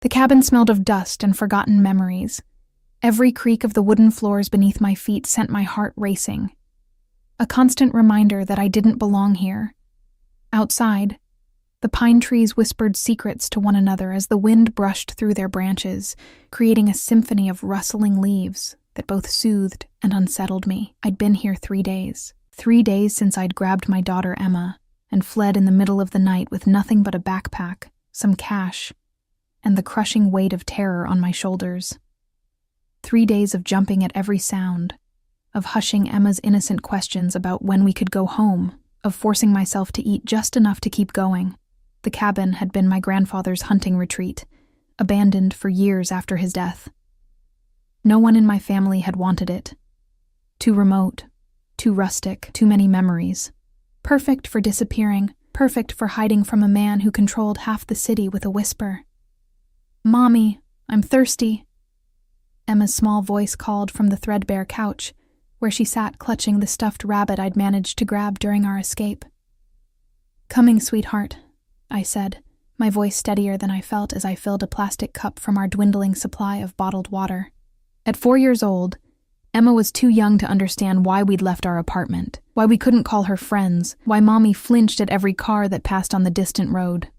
The cabin smelled of dust and forgotten memories. Every creak of the wooden floors beneath my feet sent my heart racing. A constant reminder that I didn't belong here. Outside, the pine trees whispered secrets to one another as the wind brushed through their branches, creating a symphony of rustling leaves that both soothed and unsettled me. I'd been here 3 days. 3 days since I'd grabbed my daughter Emma and fled in the middle of the night with nothing but a backpack, some cash, and the crushing weight of terror on my shoulders. 3 days of jumping at every sound, of hushing Emma's innocent questions about when we could go home, of forcing myself to eat just enough to keep going. The cabin had been my grandfather's hunting retreat, abandoned for years after his death. No one in my family had wanted it. Too remote, too rustic, too many memories. Perfect for disappearing, perfect for hiding from a man who controlled half the city with a whisper. "Mommy, I'm thirsty." Emma's small voice called from the threadbare couch, where she sat clutching the stuffed rabbit I'd managed to grab during our escape. "Coming, sweetheart," I said, my voice steadier than I felt as I filled a plastic cup from our dwindling supply of bottled water. At 4 years old, Emma was too young to understand why we'd left our apartment, why we couldn't call her friends, why Mommy flinched at every car that passed on the distant road.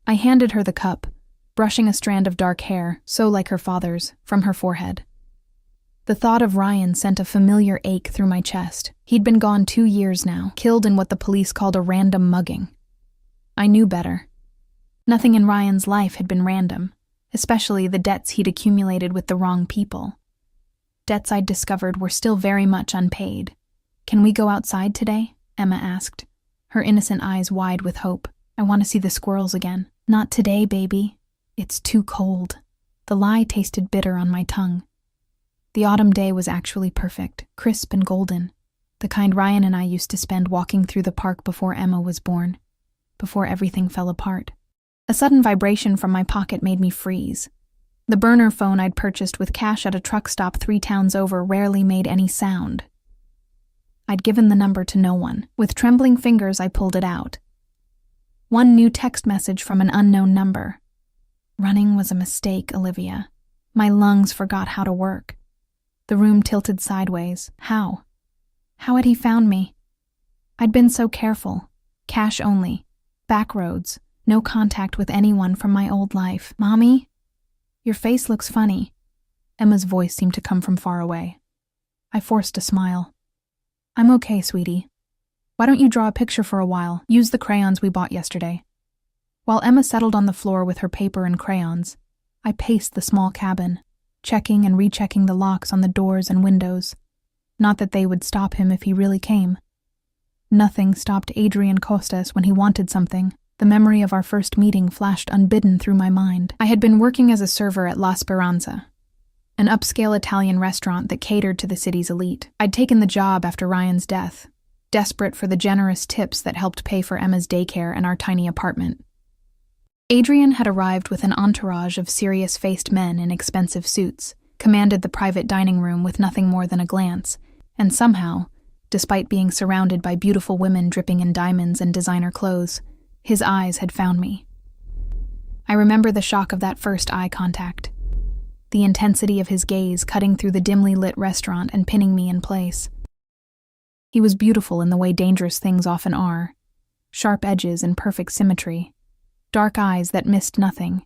I handed her the cup, brushing a strand of dark hair, so like her father's, from her forehead. The thought of Ryan sent a familiar ache through my chest. He'd been gone 2 years now, killed in what the police called a random mugging. I knew better. Nothing in Ryan's life had been random, especially the debts he'd accumulated with the wrong people. Debts I'd discovered were still very much unpaid. "Can we go outside today?" Emma asked, her innocent eyes wide with hope. "I want to see the squirrels again." "Not today, baby. It's too cold." The lie tasted bitter on my tongue. The autumn day was actually perfect, crisp and golden, the kind Ryan and I used to spend walking through the park before Emma was born, before everything fell apart. A sudden vibration from my pocket made me freeze. The burner phone I'd purchased with cash at a truck stop 3 towns over rarely made any sound. I'd given the number to no one. With trembling fingers, I pulled it out. One new text message from an unknown number. "Running was a mistake, Olivia. My lungs forgot how to work." The room tilted sideways. How? How had he found me? I'd been so careful. Cash only. Back roads. No contact with anyone from my old life. "Mommy? Your face looks funny." Emma's voice seemed to come from far away. I forced a smile. "I'm okay, sweetie. Why don't you draw a picture for a while? Use the crayons we bought yesterday." While Emma settled on the floor with her paper and crayons, I paced the small cabin, checking and rechecking the locks on the doors and windows. Not that they would stop him if he really came. Nothing stopped Adrian Costas when he wanted something. The memory of our first meeting flashed unbidden through my mind. I had been working as a server at La Speranza, an upscale Italian restaurant that catered to the city's elite. I'd taken the job after Ryan's death, desperate for the generous tips that helped pay for Emma's daycare and our tiny apartment. Adrian had arrived with an entourage of serious-faced men in expensive suits, commanded the private dining room with nothing more than a glance, and somehow, despite being surrounded by beautiful women dripping in diamonds and designer clothes, his eyes had found me. I remember the shock of that first eye contact, the intensity of his gaze cutting through the dimly lit restaurant and pinning me in place. He was beautiful in the way dangerous things often are, sharp edges and perfect symmetry, dark eyes that missed nothing,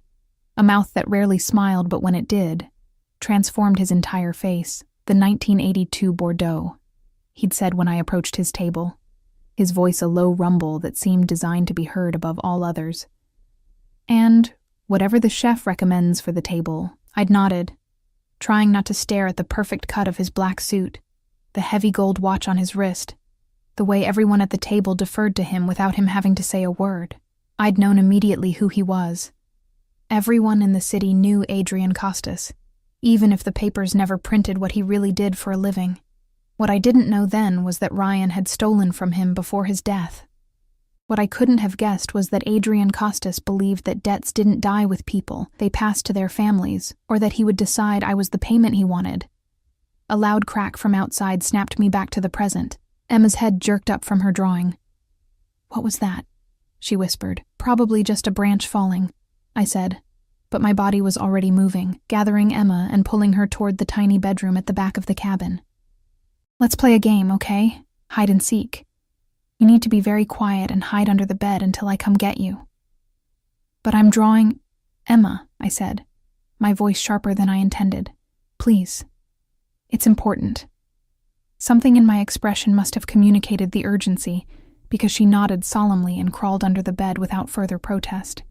a mouth that rarely smiled but when it did, transformed his entire face, the 1982 Bordeaux, he'd said when I approached his table, his voice a low rumble that seemed designed to be heard above all others. "And whatever the chef recommends for the table," I'd nodded, trying not to stare at the perfect cut of his black suit, the heavy gold watch on his wrist, the way everyone at the table deferred to him without him having to say a word. I'd known immediately who he was. Everyone in the city knew Adrian Costas, even if the papers never printed what he really did for a living. What I didn't know then was that Ryan had stolen from him before his death. What I couldn't have guessed was that Adrian Costas believed that debts didn't die with people, they passed to their families, or that he would decide I was the payment he wanted. A loud crack from outside snapped me back to the present. Emma's head jerked up from her drawing. "What was that?" she whispered. "Probably just a branch falling," I said. but my body was already moving, gathering Emma and pulling her toward the tiny bedroom at the back of the cabin. "Let's play a game, okay? Hide and seek. You need to be very quiet and hide under the bed until I come get you." "But I'm drawing—" "Emma," I said, my voice sharper than I intended. "Please. It's important." Something in my expression must have communicated the urgency, because she nodded solemnly and crawled under the bed without further protest.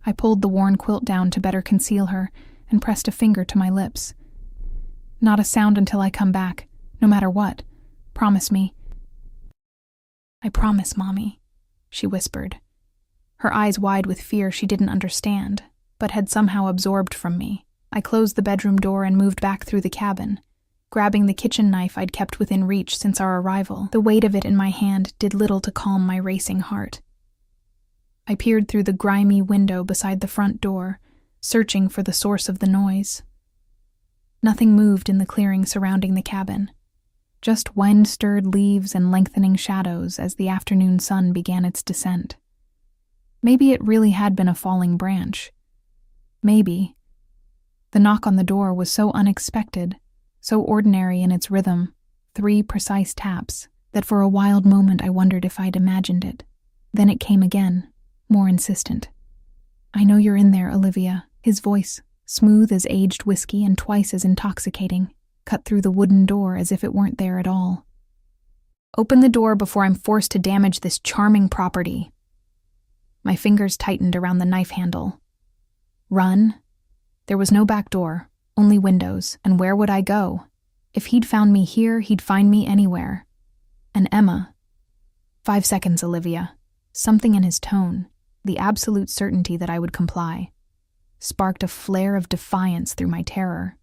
I pulled the worn quilt down to better conceal her and pressed a finger to my lips. "Not a sound until I come back, no matter what. Promise me." "I promise, Mommy," she whispered, her eyes wide with fear she didn't understand, but had somehow absorbed from me. I closed the bedroom door and moved back through the cabin, grabbing the kitchen knife I'd kept within reach since our arrival. The weight of it in my hand did little to calm my racing heart. I peered through the grimy window beside the front door, searching for the source of the noise. Nothing moved in the clearing surrounding the cabin. Just wind-stirred leaves and lengthening shadows as the afternoon sun began its descent. Maybe it really had been a falling branch. Maybe. The knock on the door was so unexpected, so ordinary in its rhythm, 3 precise taps, that for a wild moment I wondered if I'd imagined it. Then it came again, more insistent. "I know you're in there, Olivia." His voice, smooth as aged whiskey and twice as intoxicating, cut through the wooden door as if it weren't there at all. "Open the door before I'm forced to damage this charming property." My fingers tightened around the knife handle. Run? There was no back door, only windows, and where would I go? If he'd found me here, he'd find me anywhere. And Emma. 5 seconds, Olivia. Something in his tone, the absolute certainty that I would comply, sparked a flare of defiance through my terror.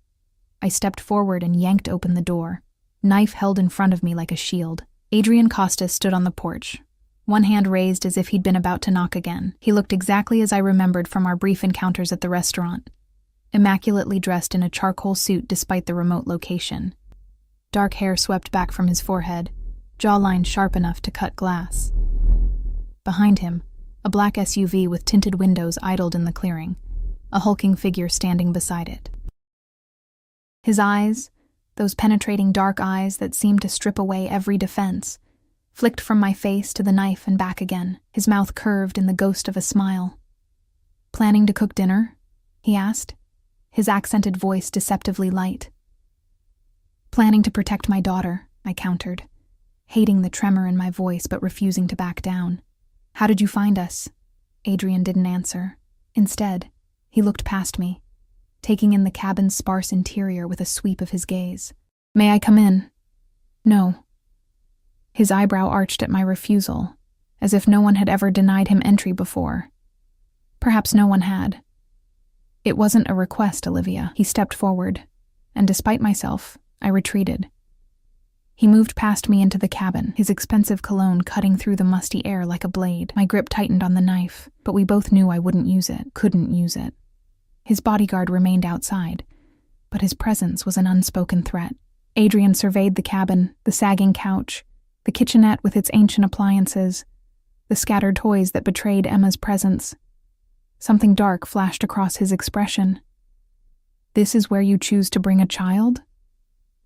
I stepped forward and yanked open the door, knife held in front of me like a shield. Adrian Costas stood on the porch, one hand raised as if he'd been about to knock again. He looked exactly as I remembered from our brief encounters at the restaurant, immaculately dressed in a charcoal suit despite the remote location. Dark hair swept back from his forehead, jawline sharp enough to cut glass. Behind him, a black SUV with tinted windows idled in the clearing, a hulking figure standing beside it. His eyes, those penetrating dark eyes that seemed to strip away every defense, flicked from my face to the knife and back again, his mouth curved in the ghost of a smile. "Planning to cook dinner?" he asked, his accented voice deceptively light. "Planning to protect my daughter," I countered, hating the tremor in my voice but refusing to back down. "How did you find us?" Adrian didn't answer. Instead, he looked past me, taking in the cabin's sparse interior with a sweep of his gaze. "May I come in?" "No." His eyebrow arched at my refusal, as if no one had ever denied him entry before. Perhaps no one had. "It wasn't a request, Olivia." He stepped forward, and despite myself, I retreated. He moved past me into the cabin, his expensive cologne cutting through the musty air like a blade. My grip tightened on the knife, but we both knew I wouldn't use it, couldn't use it. His bodyguard remained outside, but his presence was an unspoken threat. Adrian surveyed the cabin, the sagging couch, the kitchenette with its ancient appliances, the scattered toys that betrayed Emma's presence. Something dark flashed across his expression. "This is where you choose to bring a child?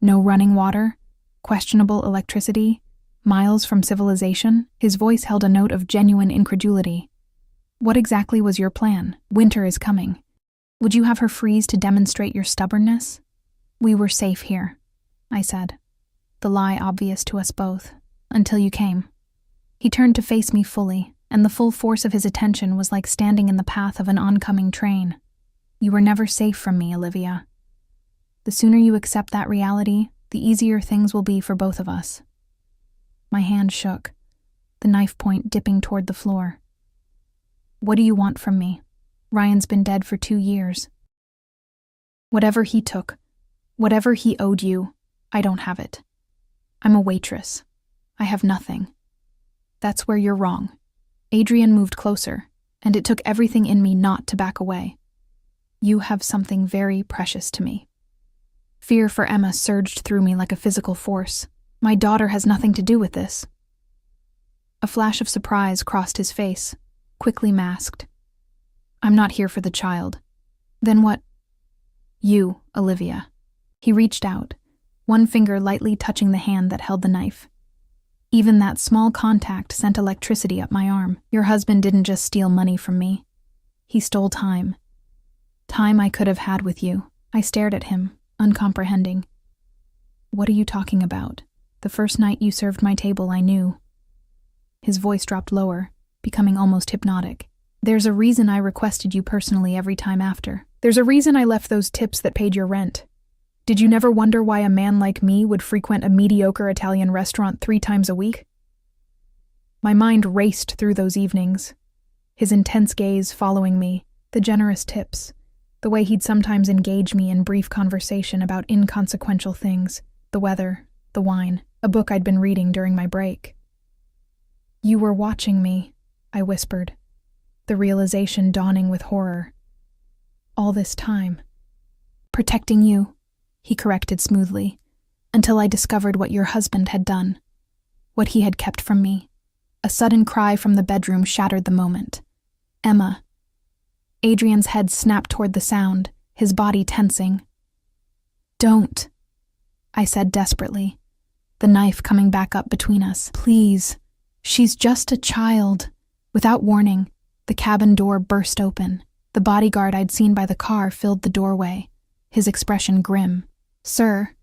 No running water? Questionable electricity? Miles from civilization?" His voice held a note of genuine incredulity. "What exactly was your plan? Winter is coming. Would you have her freeze to demonstrate your stubbornness?" "We were safe here," I said, the lie obvious to us both, "until you came." He turned to face me fully, and the full force of his attention was like standing in the path of an oncoming train. "You were never safe from me, Olivia. The sooner you accept that reality, the easier things will be for both of us." My hand shook, the knife point dipping toward the floor. "What do you want from me? Ryan's been dead for 2 years. Whatever he took, whatever he owed you, I don't have it. I'm a waitress. I have nothing. That's where you're wrong." Adrian moved closer, and it took everything in me not to back away. "You have something very precious to me." Fear for Emma surged through me like a physical force. "My daughter has nothing to do with this." A flash of surprise crossed his face, quickly masked. "I'm not here for the child. Then what? You, Olivia. He reached out, one finger lightly touching the hand that held the knife. Even that small contact sent electricity up my arm. Your husband didn't just steal money from me. He stole time. Time I could have had with you. I stared at him, uncomprehending. What are you talking about? The first night you served my table, I knew. His voice dropped lower, becoming almost hypnotic. There's a reason I requested you personally every time after. There's a reason I left those tips that paid your rent. Did you never wonder why a man like me would frequent a mediocre Italian restaurant 3 times a week? My mind raced through those evenings, his intense gaze following me, the generous tips, the way he'd sometimes engage me in brief conversation about inconsequential things, the weather, the wine, a book I'd been reading during my break. You were watching me, I whispered, the realization dawning with horror. All this time. Protecting you, he corrected smoothly, until I discovered what your husband had done, what he had kept from me. A sudden cry from the bedroom shattered the moment. Emma. Adrian's head snapped toward the sound, his body tensing. Don't, I said desperately, the knife coming back up between us. Please, she's just a child. Without warning, the cabin door burst open. The bodyguard I'd seen by the car filled the doorway, his expression grim. Sir,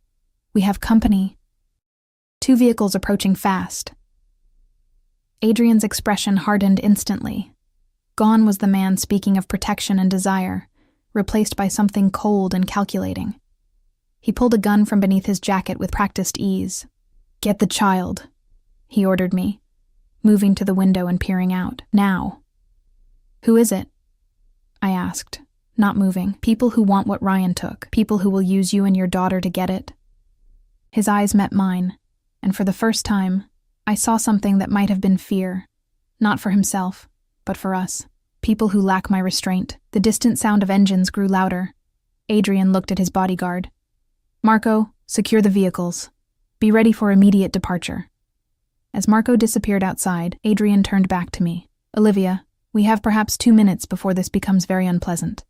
we have company. 2 vehicles approaching fast. Adrian's expression hardened instantly. Gone was the man speaking of protection and desire, replaced by something cold and calculating. He pulled a gun from beneath his jacket with practiced ease. Get the child, he ordered me, moving to the window and peering out. Now. Who is it? I asked, not moving. People who want what Ryan took. People who will use you and your daughter to get it. His eyes met mine, and for the first time, I saw something that might have been fear. Not for himself, but for us. People who lack my restraint. The distant sound of engines grew louder. Adrian looked at his bodyguard. Marco, secure the vehicles. Be ready for immediate departure. As Marco disappeared outside, Adrian turned back to me. Olivia, we have perhaps 2 minutes before this becomes very unpleasant.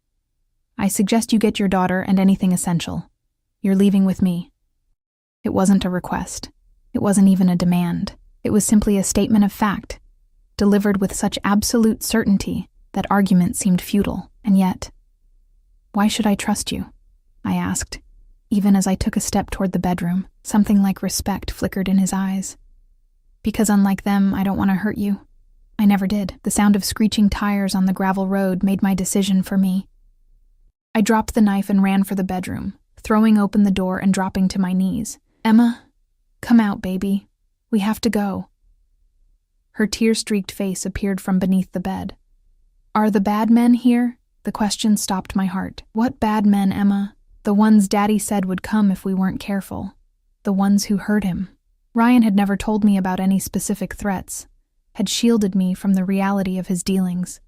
I suggest you get your daughter and anything essential. You're leaving with me. It wasn't a request. It wasn't even a demand. It was simply a statement of fact, delivered with such absolute certainty that argument seemed futile. And yet, why should I trust you? I asked, even as I took a step toward the bedroom. Something like respect flickered in his eyes. Because unlike them, I don't want to hurt you. I never did. The sound of screeching tires on the gravel road made my decision for me. I dropped the knife and ran for the bedroom, throwing open the door and dropping to my knees. Emma, come out, baby. We have to go. Her tear-streaked face appeared from beneath the bed. Are the bad men here? The question stopped my heart. What bad men, Emma? The ones Daddy said would come if we weren't careful. The ones who hurt him. Ryan had never told me about any specific threats, had shielded me from the reality of his dealings.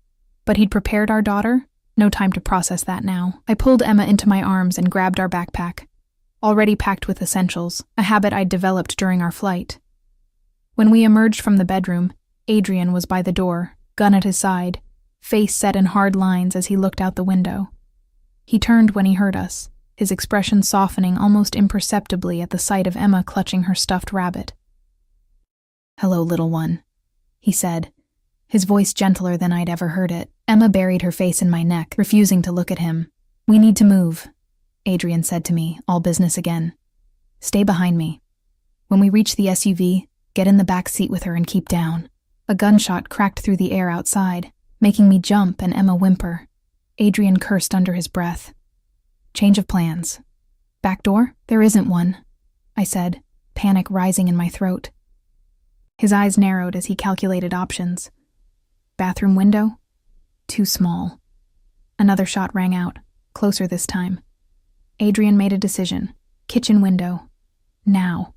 But he'd prepared our daughter? No time to process that now. I pulled Emma into my arms and grabbed our backpack, already packed with essentials, a habit I'd developed during our flight. When we emerged from the bedroom, Adrian was by the door, gun at his side, face set in hard lines as he looked out the window. He turned when he heard us, his expression softening almost imperceptibly at the sight of Emma clutching her stuffed rabbit. Hello, little one, he said, his voice gentler than I'd ever heard it. Emma buried her face in my neck, refusing to look at him. We need to move, Adrian said to me, all business again. Stay behind me. When we reach the SUV, get in the back seat with her and keep down. A gunshot cracked through the air outside, making me jump and Emma whimper. Adrian cursed under his breath. Change of plans. Back door? There isn't one, I said, panic rising in my throat. His eyes narrowed as he calculated options. Bathroom window? Too small. Another shot rang out, closer this time. Adrian made a decision. Kitchen window. Now.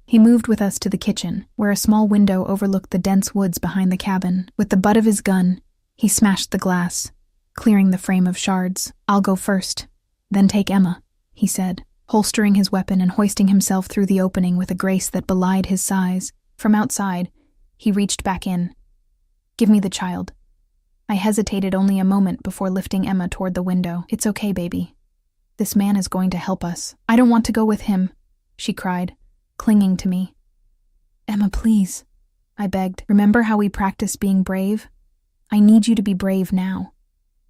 He moved with us to the kitchen, where a small window overlooked the dense woods behind the cabin. With the butt of his gun, he smashed the glass, clearing the frame of shards. I'll go first, then take Emma, he said, holstering his weapon and hoisting himself through the opening with a grace that belied his size. From outside, he reached back in. Give me the child. I hesitated only a moment before lifting Emma toward the window. "It's okay, baby. This man is going to help us." "I don't want to go with him," she cried, clinging to me. "Emma, please," I begged. "Remember how we practiced being brave? I need you to be brave now."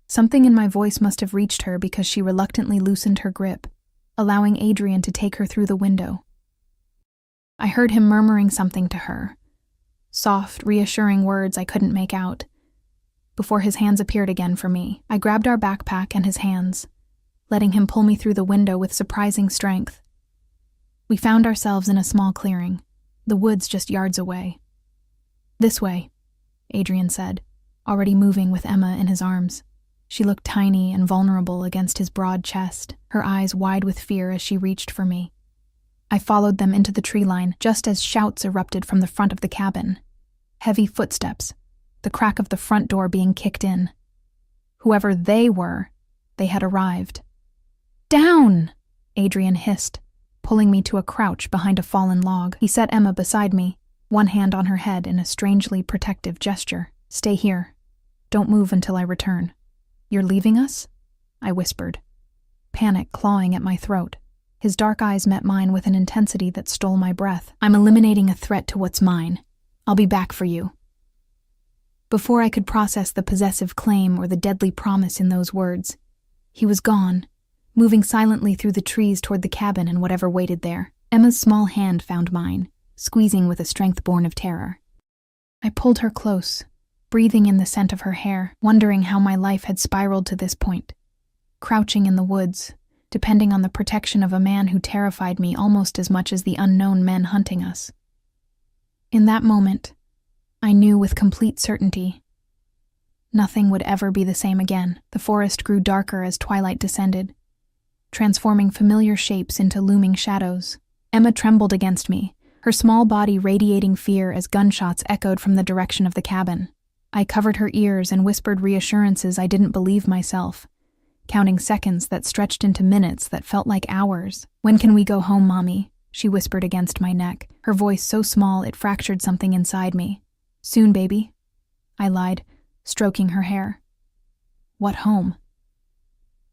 Something in my voice must have reached her because she reluctantly loosened her grip, allowing Adrian to take her through the window. I heard him murmuring something to her, soft, reassuring words I couldn't make out, before his hands appeared again for me. I grabbed our backpack and his hands, letting him pull me through the window with surprising strength. We found ourselves in a small clearing, the woods just yards away. "This way," Adrian said, already moving with Emma in his arms. She looked tiny and vulnerable against his broad chest, her eyes wide with fear as she reached for me. I followed them into the tree line just as shouts erupted from the front of the cabin. Heavy footsteps, the crack of the front door being kicked in. Whoever they were, they had arrived. "Down!" Adrian hissed, pulling me to a crouch behind a fallen log. He set Emma beside me, one hand on her head in a strangely protective gesture. "Stay here. Don't move until I return." "You're leaving us?" I whispered, panic clawing at my throat. His dark eyes met mine with an intensity that stole my breath. "I'm eliminating a threat to what's mine. I'll be back for you." Before I could process the possessive claim or the deadly promise in those words, he was gone, moving silently through the trees toward the cabin and whatever waited there. Emma's small hand found mine, squeezing with a strength born of terror. I pulled her close, breathing in the scent of her hair, wondering how my life had spiraled to this point. Crouching in the woods, depending on the protection of a man who terrified me almost as much as the unknown men hunting us. In that moment, I knew with complete certainty nothing would ever be the same again. The forest grew darker as twilight descended, transforming familiar shapes into looming shadows. Emma trembled against me, her small body radiating fear as gunshots echoed from the direction of the cabin. I covered her ears and whispered reassurances I didn't believe myself, counting seconds that stretched into minutes that felt like hours. "When can we go home, Mommy?" she whispered against my neck, her voice so small it fractured something inside me. "Soon, baby," I lied, stroking her hair. "What home?"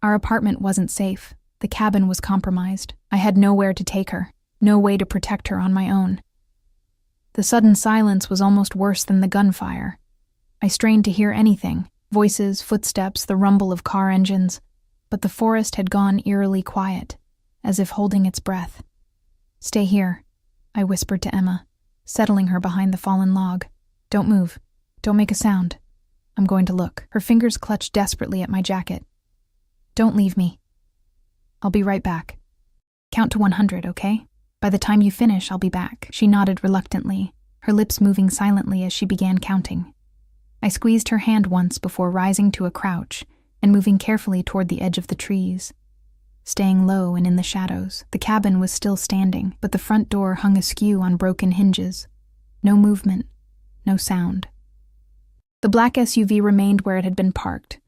Our apartment wasn't safe. The cabin was compromised. I had nowhere to take her, no way to protect her on my own. The sudden silence was almost worse than the gunfire. I strained to hear anything, voices, footsteps, the rumble of car engines, but the forest had gone eerily quiet, as if holding its breath. "Stay here," I whispered to Emma, settling her behind the fallen log. "Don't move. Don't make a sound. I'm going to look." Her fingers clutched desperately at my jacket. "Don't leave me. I'll be right back. Count to 100, okay? By the time you finish, I'll be back." She nodded reluctantly, her lips moving silently as she began counting. I squeezed her hand once before rising to a crouch and moving carefully toward the edge of the trees. Staying low and in the shadows, the cabin was still standing, but the front door hung askew on broken hinges. No movement, no sound. The black SUV remained where it had been parked,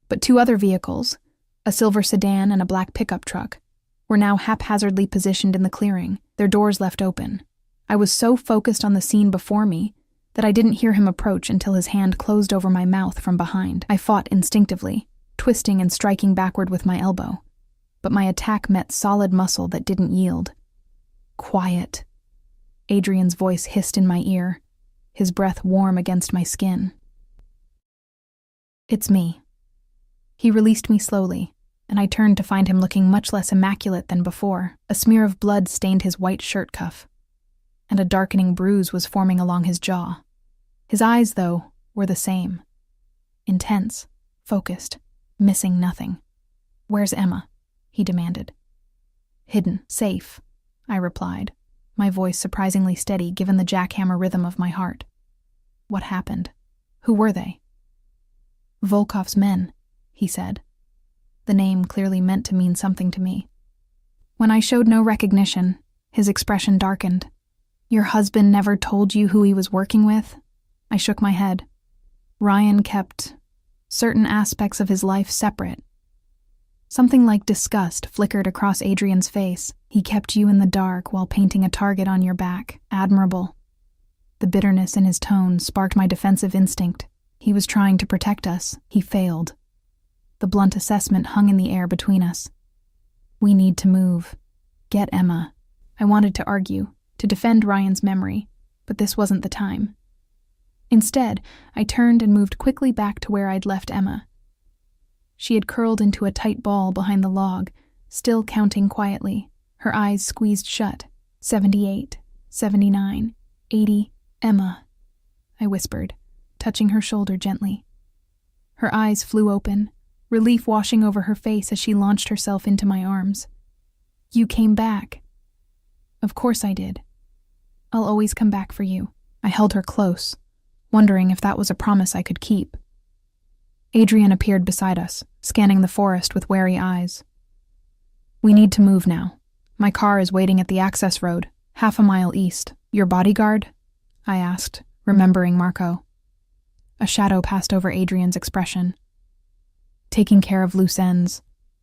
but two other vehicles, a silver sedan and a black pickup truck, were now haphazardly positioned in the clearing, their doors left open. I was so focused on the scene before me that I didn't hear him approach until his hand closed over my mouth from behind. I fought instinctively, twisting and striking backward with my elbow, but my attack met solid muscle that didn't yield. "Quiet," Adrian's voice hissed in my ear, his breath warm against my skin. "It's me." He released me slowly, and I turned to find him looking much less immaculate than before. A smear of blood stained his white shirt cuff, and a darkening bruise was forming along his jaw. His eyes, though, were the same. Intense, focused, missing nothing. "Where's Emma?" he demanded. "Hidden, safe," I replied, my voice surprisingly steady given the jackhammer rhythm of my heart. "What happened? Who were they?" "Volkov's men," he said. The name clearly meant to mean something to me. When I showed no recognition, his expression darkened. "Your husband never told you who he was working with?" I shook my head. "Ryan kept certain aspects of his life separate." Something like disgust flickered across Adrian's face. "He kept you in the dark while painting a target on your back. Admirable." The bitterness in his tone sparked my defensive instinct. He was trying to protect us. He failed. The blunt assessment hung in the air between us. We need to move. Get Emma. I wanted to argue, to defend Ryan's memory, but this wasn't the time. Instead, I turned and moved quickly back to where I'd left Emma. She had curled into a tight ball behind the log, still counting quietly, her eyes squeezed shut. 78, 79, 80, Emma, I whispered, touching her shoulder gently. Her eyes flew open, relief washing over her face as she launched herself into my arms. You came back. Of course I did. I'll always come back for you. I held her close, wondering if that was a promise I could keep. Adrian appeared beside us, scanning the forest with wary eyes. We need to move now. My car is waiting at the access road, half a mile east. Your bodyguard? I asked, remembering Marco. A shadow passed over Adrian's expression. Taking care of loose ends.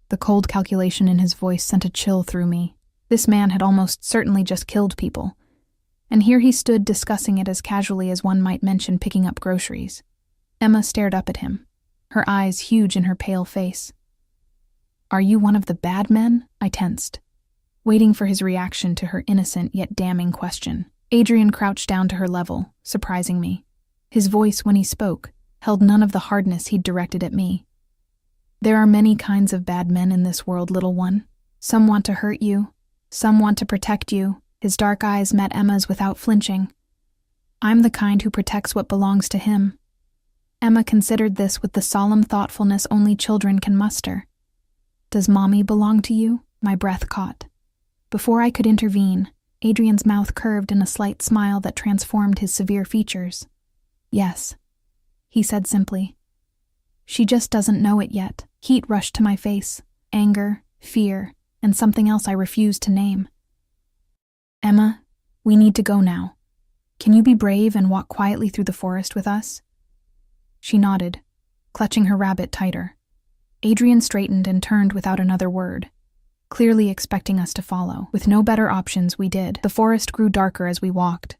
The cold calculation in his voice sent a chill through me. This man had almost certainly just killed people, and here he stood discussing it as casually as one might mention picking up groceries. Emma stared up at him, her eyes huge in her pale face. Are you one of the bad men? I tensed, waiting for his reaction to her innocent yet damning question. Adrian crouched down to her level, surprising me. His voice, when he spoke, held none of the hardness he'd directed at me. There are many kinds of bad men in this world, little one. Some want to hurt you, some want to protect you. His dark eyes met Emma's without flinching. I'm the kind who protects what belongs to him. Emma considered this with the solemn thoughtfulness only children can muster. Does Mommy belong to you? My breath caught. Before I could intervene, Adrian's mouth curved in a slight smile that transformed his severe features. Yes, he said simply. She just doesn't know it yet. Heat rushed to my face, anger, fear, and something else I refused to name. Emma, we need to go now. Can you be brave and walk quietly through the forest with us? She nodded, clutching her rabbit tighter. Adrian straightened and turned without another word, clearly expecting us to follow. With no better options, we did. The forest grew darker as we walked,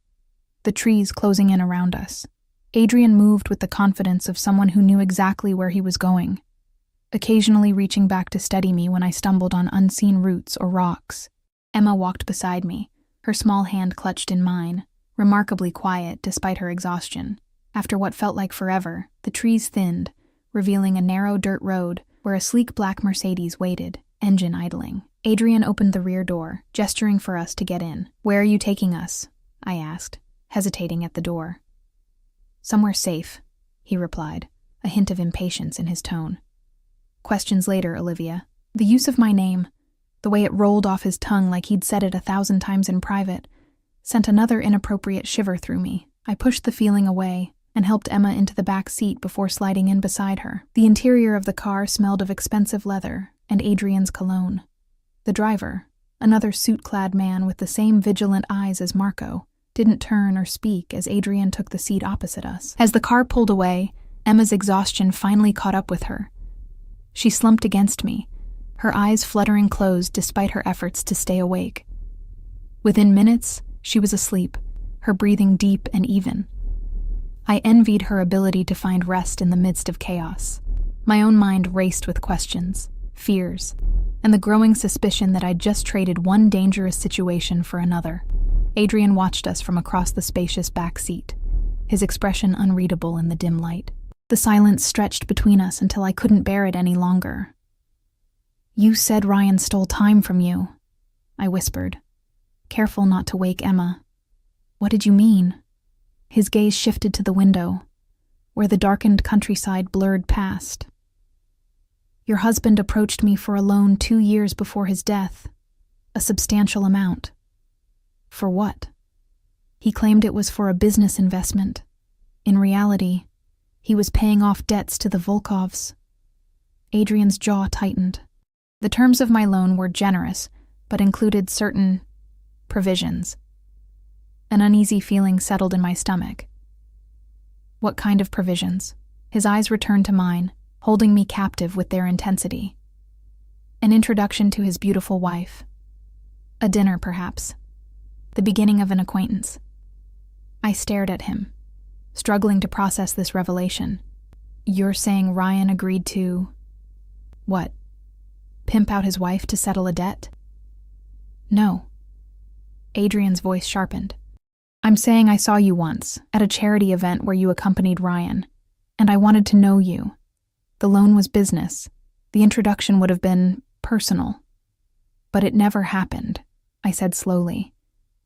the trees closing in around us. Adrian moved with the confidence of someone who knew exactly where he was going, occasionally reaching back to steady me when I stumbled on unseen roots or rocks. Emma walked beside me, her small hand clutched in mine, remarkably quiet despite her exhaustion. After what felt like forever, the trees thinned, revealing a narrow dirt road where a sleek black Mercedes waited, engine idling. Adrian opened the rear door, gesturing for us to get in. Where are you taking us? I asked, hesitating at the door. Somewhere safe, he replied, a hint of impatience in his tone. Questions later, Olivia. The use of my name, the way it rolled off his tongue like he'd said it 1,000 times in private, sent another inappropriate shiver through me. I pushed the feeling away and helped Emma into the back seat before sliding in beside her. The interior of the car smelled of expensive leather and Adrian's cologne. The driver, another suit-clad man with the same vigilant eyes as Marco, didn't turn or speak as Adrian took the seat opposite us. As the car pulled away, Emma's exhaustion finally caught up with her. She slumped against me, her eyes fluttering closed despite her efforts to stay awake. Within minutes, she was asleep, her breathing deep and even. I envied her ability to find rest in the midst of chaos. My own mind raced with questions, fears, and the growing suspicion that I'd just traded one dangerous situation for another. Adrian watched us from across the spacious back seat, his expression unreadable in the dim light. The silence stretched between us until I couldn't bear it any longer. You said Ryan stole time from you, I whispered, careful not to wake Emma. What did you mean? His gaze shifted to the window, where the darkened countryside blurred past. Your husband approached me for a loan 2 years before his death, a substantial amount. For what? He claimed it was for a business investment. In reality, he was paying off debts to the Volkovs. Adrian's jaw tightened. The terms of my loan were generous, but included certain provisions. An uneasy feeling settled in my stomach. What kind of provisions? His eyes returned to mine, holding me captive with their intensity. An introduction to his beautiful wife. A dinner, perhaps. The beginning of an acquaintance. I stared at him, struggling to process this revelation. You're saying Ryan agreed to… what? Pimp out his wife to settle a debt? No. Adrian's voice sharpened. I'm saying I saw you once, at a charity event where you accompanied Ryan, and I wanted to know you. The loan was business. The introduction would have been personal. But it never happened, I said slowly,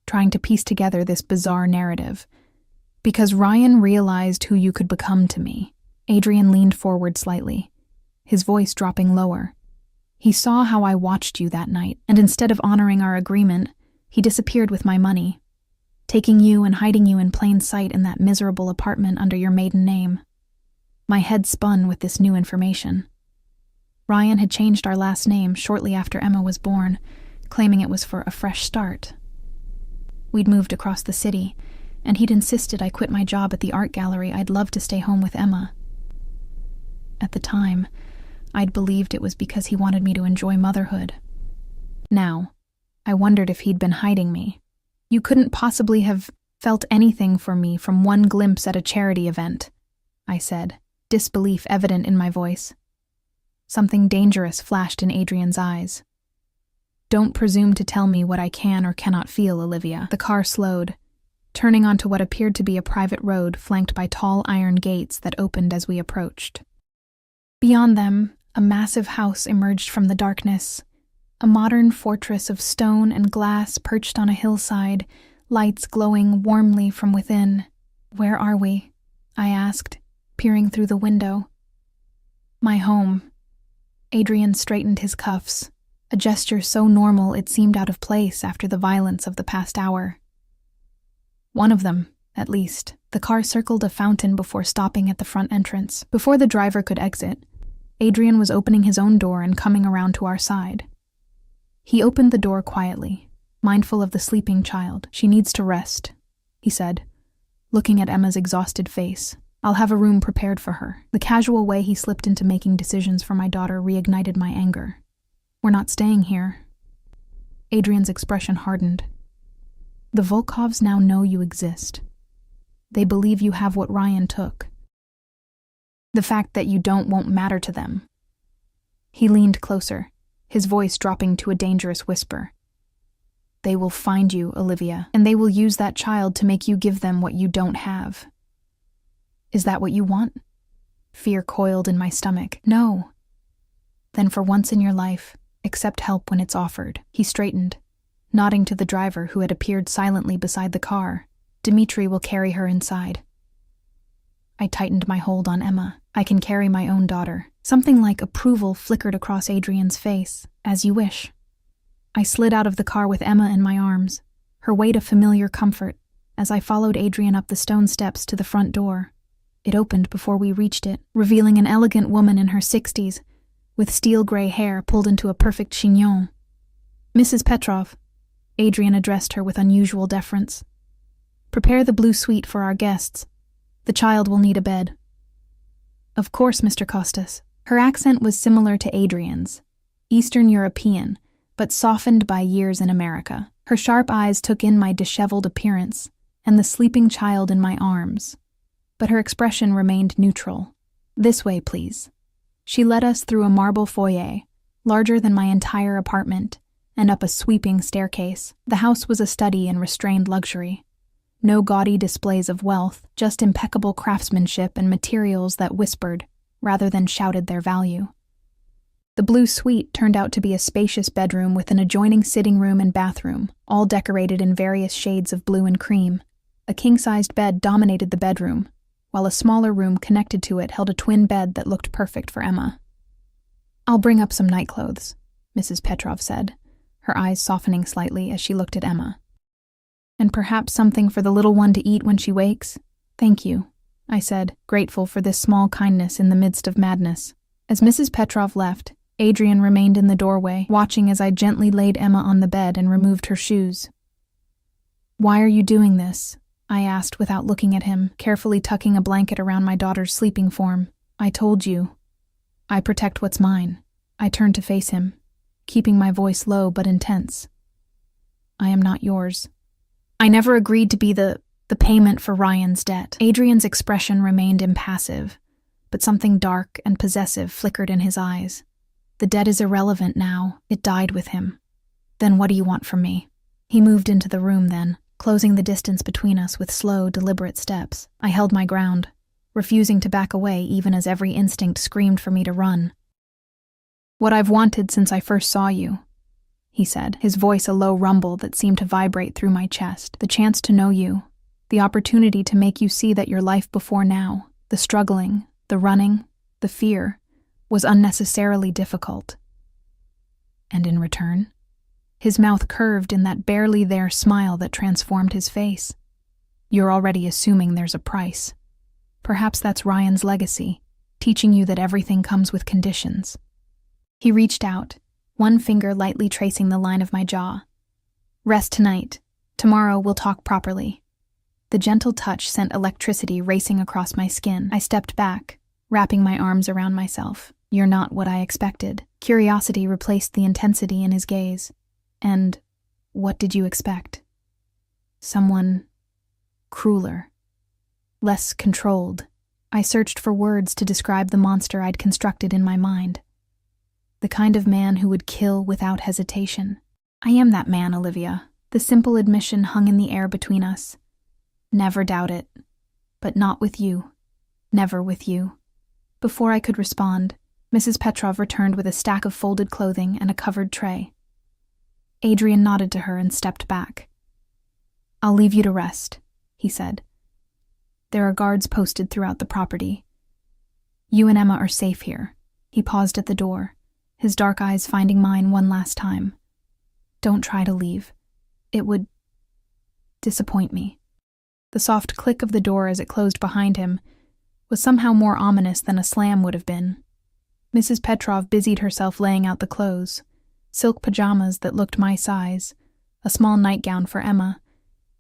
trying to piece together this bizarre narrative. Because Ryan realized who you could become to me. Adrian leaned forward slightly, his voice dropping lower. He saw how I watched you that night, and instead of honoring our agreement, he disappeared with my money, taking you and hiding you in plain sight in that miserable apartment under your maiden name. My head spun with this new information. Ryan had changed our last name shortly after Emma was born, claiming it was for a fresh start. We'd moved across the city, and he'd insisted I quit my job at the art gallery. I'd love to stay home with Emma. At the time, I'd believed it was because he wanted me to enjoy motherhood. Now, I wondered if he'd been hiding me. You couldn't possibly have felt anything for me from one glimpse at a charity event, I said, disbelief evident in my voice. Something dangerous flashed in Adrian's eyes. Don't presume to tell me what I can or cannot feel, Olivia. The car slowed, turning onto what appeared to be a private road flanked by tall iron gates that opened as we approached. Beyond them, a massive house emerged from the darkness, a modern fortress of stone and glass perched on a hillside, lights glowing warmly from within. Where are we? I asked, peering through the window. My home. Adrian straightened his cuffs, a gesture so normal it seemed out of place after the violence of the past hour. One of them, at least. The car circled a fountain before stopping at the front entrance. Before the driver could exit, Adrian was opening his own door and coming around to our side. He opened the door quietly, mindful of the sleeping child. She needs to rest, he said, looking at Emma's exhausted face. I'll have a room prepared for her. The casual way he slipped into making decisions for my daughter reignited my anger. We're not staying here. Adrian's expression hardened. The Volkovs now know you exist. They believe you have what Ryan took. The fact that you don't won't matter to them. He leaned closer, his voice dropping to a dangerous whisper. They will find you, Olivia, and they will use that child to make you give them what you don't have. Is that what you want? Fear coiled in my stomach. No. Then for once in your life, accept help when it's offered. He straightened, nodding to the driver who had appeared silently beside the car. Dmitri will carry her inside. I tightened my hold on Emma. I can carry my own daughter. Something like approval flickered across Adrian's face. As you wish. I slid out of the car with Emma in my arms, her weight a familiar comfort, as I followed Adrian up the stone steps to the front door. It opened before we reached it, revealing an elegant woman in her 60s, with steel-gray hair pulled into a perfect chignon. Mrs. Petrov, Adrian addressed her with unusual deference. Prepare the blue suite for our guests. The child will need a bed. Of course, Mr. Costas. Her accent was similar to Adrian's, Eastern European, but softened by years in America. Her sharp eyes took in my disheveled appearance and the sleeping child in my arms, but her expression remained neutral. This way, please. She led us through a marble foyer, larger than my entire apartment, and up a sweeping staircase. The house was a study in restrained luxury. No gaudy displays of wealth, just impeccable craftsmanship and materials that whispered, rather than shouted their value. The blue suite turned out to be a spacious bedroom with an adjoining sitting room and bathroom, all decorated in various shades of blue and cream. A king-sized bed dominated the bedroom, while a smaller room connected to it held a twin bed that looked perfect for Emma. I'll bring up some nightclothes, Mrs. Petrov said, her eyes softening slightly as she looked at Emma. And perhaps something for the little one to eat when she wakes? Thank you, I said, grateful for this small kindness in the midst of madness. As Mrs. Petrov left, Adrian remained in the doorway, watching as I gently laid Emma on the bed and removed her shoes. Why are you doing this? I asked without looking at him, carefully tucking a blanket around my daughter's sleeping form. I told you. I protect what's mine. I turned to face him, keeping my voice low but intense. I am not yours. I never agreed to be the payment for Ryan's debt. Adrian's expression remained impassive, but something dark and possessive flickered in his eyes. The dead is irrelevant now. It died with him. Then what do you want from me? He moved into the room then, closing the distance between us with slow, deliberate steps. I held my ground, refusing to back away even as every instinct screamed for me to run. What I've wanted since I first saw you, he said, his voice a low rumble that seemed to vibrate through my chest. The chance to know you, the opportunity to make you see that your life before now, the struggling, the running, the fear, was unnecessarily difficult. And in return, his mouth curved in that barely there smile that transformed his face. You're already assuming there's a price. Perhaps that's Ryan's legacy, teaching you that everything comes with conditions. He reached out, one finger lightly tracing the line of my jaw. Rest tonight. Tomorrow we'll talk properly. The gentle touch sent electricity racing across my skin. I stepped back, wrapping my arms around myself. You're not what I expected. Curiosity replaced the intensity in his gaze. And what did you expect? Someone crueler, less controlled. I searched for words to describe the monster I'd constructed in my mind. The kind of man who would kill without hesitation. I am that man, Olivia. The simple admission hung in the air between us. Never doubt it. But not with you. Never with you. Before I could respond, Mrs. Petrov returned with a stack of folded clothing and a covered tray. Adrian nodded to her and stepped back. I'll leave you to rest, he said. There are guards posted throughout the property. You and Emma are safe here. He paused at the door, his dark eyes finding mine one last time. Don't try to leave. It would disappoint me. The soft click of the door as it closed behind him was somehow more ominous than a slam would have been. Mrs. Petrov busied herself laying out the clothes, silk pajamas that looked my size, a small nightgown for Emma,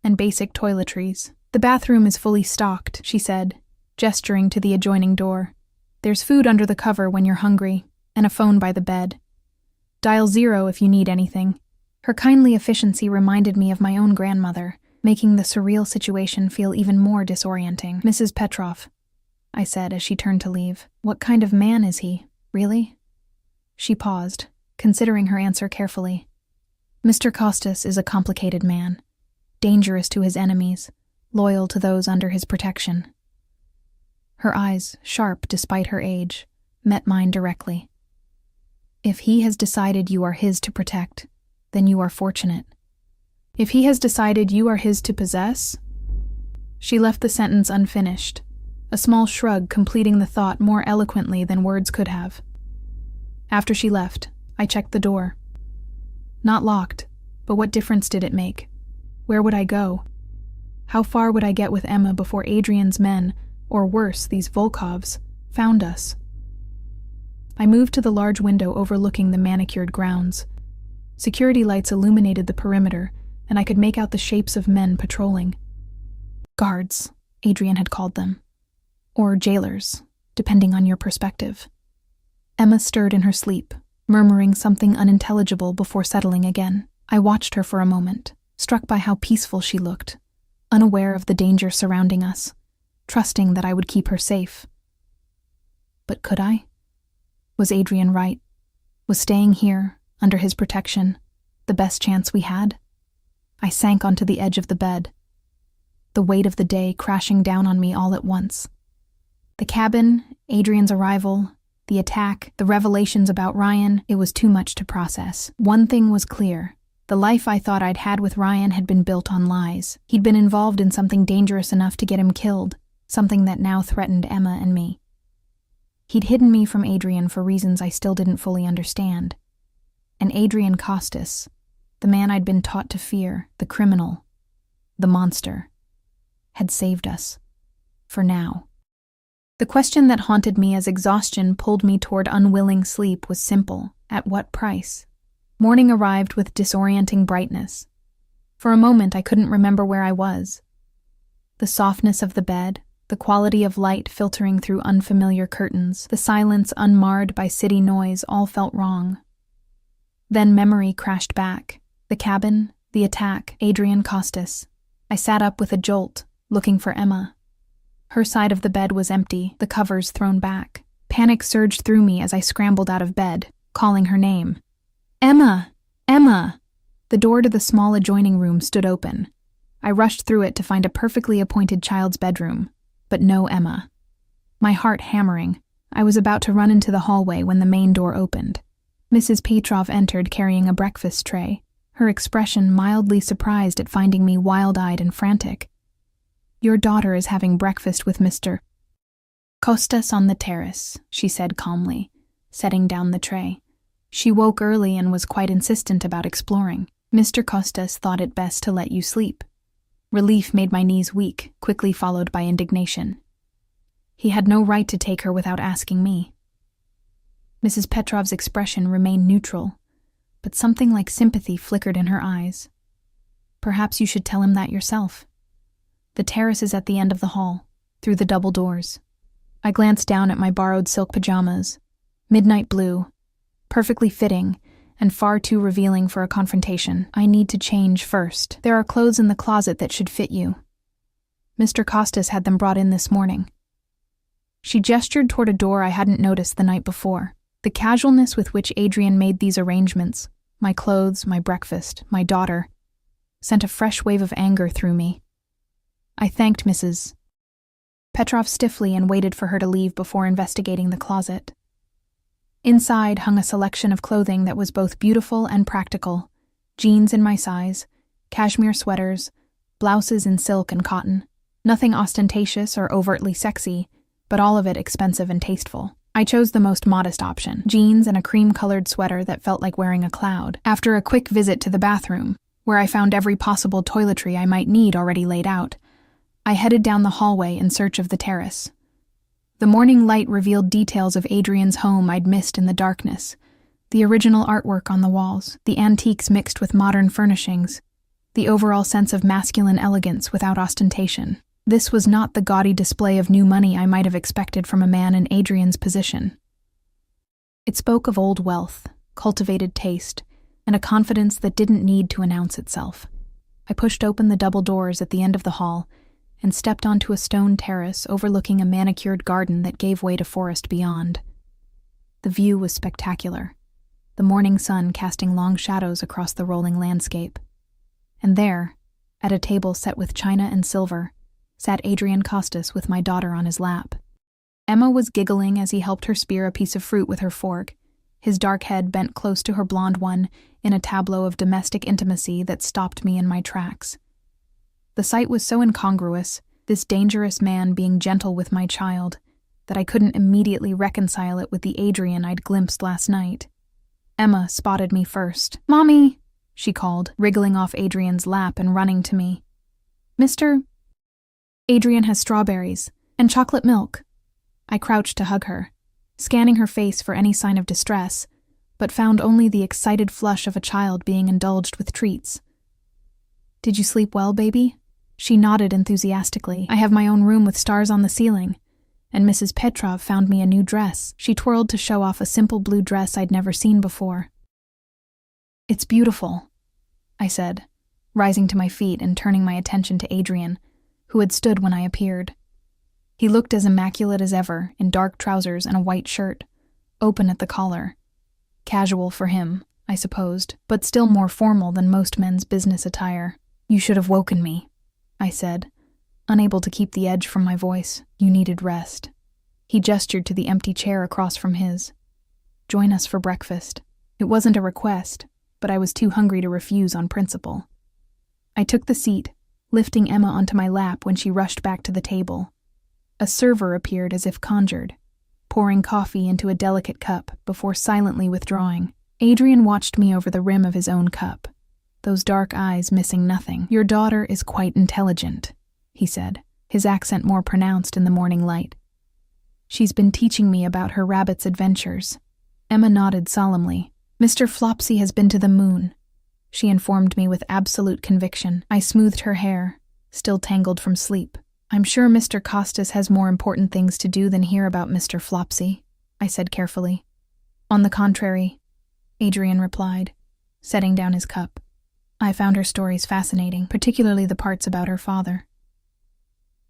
and basic toiletries. The bathroom is fully stocked, she said, gesturing to the adjoining door. There's food under the cover when you're hungry, and a phone by the bed. Dial 0 if you need anything. Her kindly efficiency reminded me of my own grandmother, making the surreal situation feel even more disorienting. Mrs. Petrov, I said as she turned to leave. What kind of man is he, really? She paused, considering her answer carefully. Mr. Costas is a complicated man, dangerous to his enemies, loyal to those under his protection. Her eyes, sharp despite her age, met mine directly. If he has decided you are his to protect, then you are fortunate. If he has decided you are his to possess... She left the sentence unfinished, a small shrug completing the thought more eloquently than words could have. After she left, I checked the door. Not locked, but what difference did it make? Where would I go? How far would I get with Emma before Adrian's men, or worse, these Volkovs, found us? I moved to the large window overlooking the manicured grounds. Security lights illuminated the perimeter, and I could make out the shapes of men patrolling. Guards, Adrian had called them. Or jailers, depending on your perspective. Emma stirred in her sleep, murmuring something unintelligible before settling again. I watched her for a moment, struck by how peaceful she looked, unaware of the danger surrounding us, trusting that I would keep her safe. But could I? Was Adrian right? Was staying here, under his protection, the best chance we had? I sank onto the edge of the bed, the weight of the day crashing down on me all at once. The cabin, Adrian's arrival, the attack, the revelations about Ryan, it was too much to process. One thing was clear. The life I thought I'd had with Ryan had been built on lies. He'd been involved in something dangerous enough to get him killed, something that now threatened Emma and me. He'd hidden me from Adrian for reasons I still didn't fully understand. And Adrian Costas, the man I'd been taught to fear, the criminal, the monster, had saved us. For now. The question that haunted me as exhaustion pulled me toward unwilling sleep was simple. At what price? Morning arrived with disorienting brightness. For a moment I couldn't remember where I was. The softness of the bed, the quality of light filtering through unfamiliar curtains, the silence unmarred by city noise all felt wrong. Then memory crashed back. The cabin, the attack, Adrian Costas. I sat up with a jolt, looking for Emma. Her side of the bed was empty, the covers thrown back. Panic surged through me as I scrambled out of bed, calling her name. "Emma! Emma!" The door to the small adjoining room stood open. I rushed through it to find a perfectly appointed child's bedroom, but no Emma. My heart hammering, I was about to run into the hallway when the main door opened. Mrs. Petrov entered carrying a breakfast tray, her expression mildly surprised at finding me wild-eyed and frantic. "Your daughter is having breakfast with Mr. Costas on the terrace," she said calmly, setting down the tray. She woke early and was quite insistent about exploring. "Mr. Costas thought it best to let you sleep." Relief made my knees weak, quickly followed by indignation. He had no right to take her without asking me. Mrs. Petrov's expression remained neutral, but something like sympathy flickered in her eyes. "Perhaps you should tell him that yourself. The terrace is at the end of the hall, through the double doors." I glanced down at my borrowed silk pajamas, midnight blue, perfectly fitting, and far too revealing for a confrontation. "I need to change first. There are clothes in the closet that should fit you. Mr. Costas had them brought in this morning." She gestured toward a door I hadn't noticed the night before. The casualness with which Adrian made these arrangements, my clothes, my breakfast, my daughter, sent a fresh wave of anger through me. I thanked Mrs. Petrov stiffly and waited for her to leave before investigating the closet. Inside hung a selection of clothing that was both beautiful and practical: jeans in my size, cashmere sweaters, blouses in silk and cotton. Nothing ostentatious or overtly sexy, but all of it expensive and tasteful. I chose the most modest option: jeans and a cream-colored sweater that felt like wearing a cloud. After a quick visit to the bathroom, where I found every possible toiletry I might need already laid out, I headed down the hallway in search of the terrace. The morning light revealed details of Adrian's home I'd missed in the darkness: the original artwork on the walls, the antiques mixed with modern furnishings, the overall sense of masculine elegance without ostentation. This was not the gaudy display of new money I might have expected from a man in Adrian's position. It spoke of old wealth, cultivated taste, and a confidence that didn't need to announce itself. I pushed open the double doors at the end of the hall and stepped onto a stone terrace overlooking a manicured garden that gave way to forest beyond. The view was spectacular, the morning sun casting long shadows across the rolling landscape. And there, at a table set with china and silver, sat Adrian Costas with my daughter on his lap. Emma was giggling as he helped her spear a piece of fruit with her fork, his dark head bent close to her blonde one in a tableau of domestic intimacy that stopped me in my tracks. The sight was so incongruous, this dangerous man being gentle with my child, that I couldn't immediately reconcile it with the Adrian I'd glimpsed last night. Emma spotted me first. "Mommy!" she called, wriggling off Adrian's lap and running to me. "Mr. Adrian has strawberries and chocolate milk." I crouched to hug her, scanning her face for any sign of distress, but found only the excited flush of a child being indulged with treats. "Did you sleep well, baby?" She nodded enthusiastically. "I have my own room with stars on the ceiling, and Mrs. Petrov found me a new dress." She twirled to show off a simple blue dress I'd never seen before. "It's beautiful," I said, rising to my feet and turning my attention to Adrian, who had stood when I appeared. He looked as immaculate as ever, in dark trousers and a white shirt, open at the collar. Casual for him, I supposed, but still more formal than most men's business attire. "You should have woken me," I said, unable to keep the edge from my voice. "You needed rest." He gestured to the empty chair across from his. "Join us for breakfast." It wasn't a request, but I was too hungry to refuse on principle. I took the seat, lifting Emma onto my lap when she rushed back to the table. A server appeared as if conjured, pouring coffee into a delicate cup before silently withdrawing. Adrian watched me over the rim of his own cup, those dark eyes missing nothing. "Your daughter is quite intelligent," he said, his accent more pronounced in the morning light. "She's been teaching me about her rabbit's adventures." Emma nodded solemnly. "Mr. Flopsy has been to the moon," she informed me with absolute conviction. I smoothed her hair, still tangled from sleep. "I'm sure Mr. Costas has more important things to do than hear about Mr. Flopsy," I said carefully. "On the contrary," Adrian replied, setting down his cup. "I found her stories fascinating, particularly the parts about her father."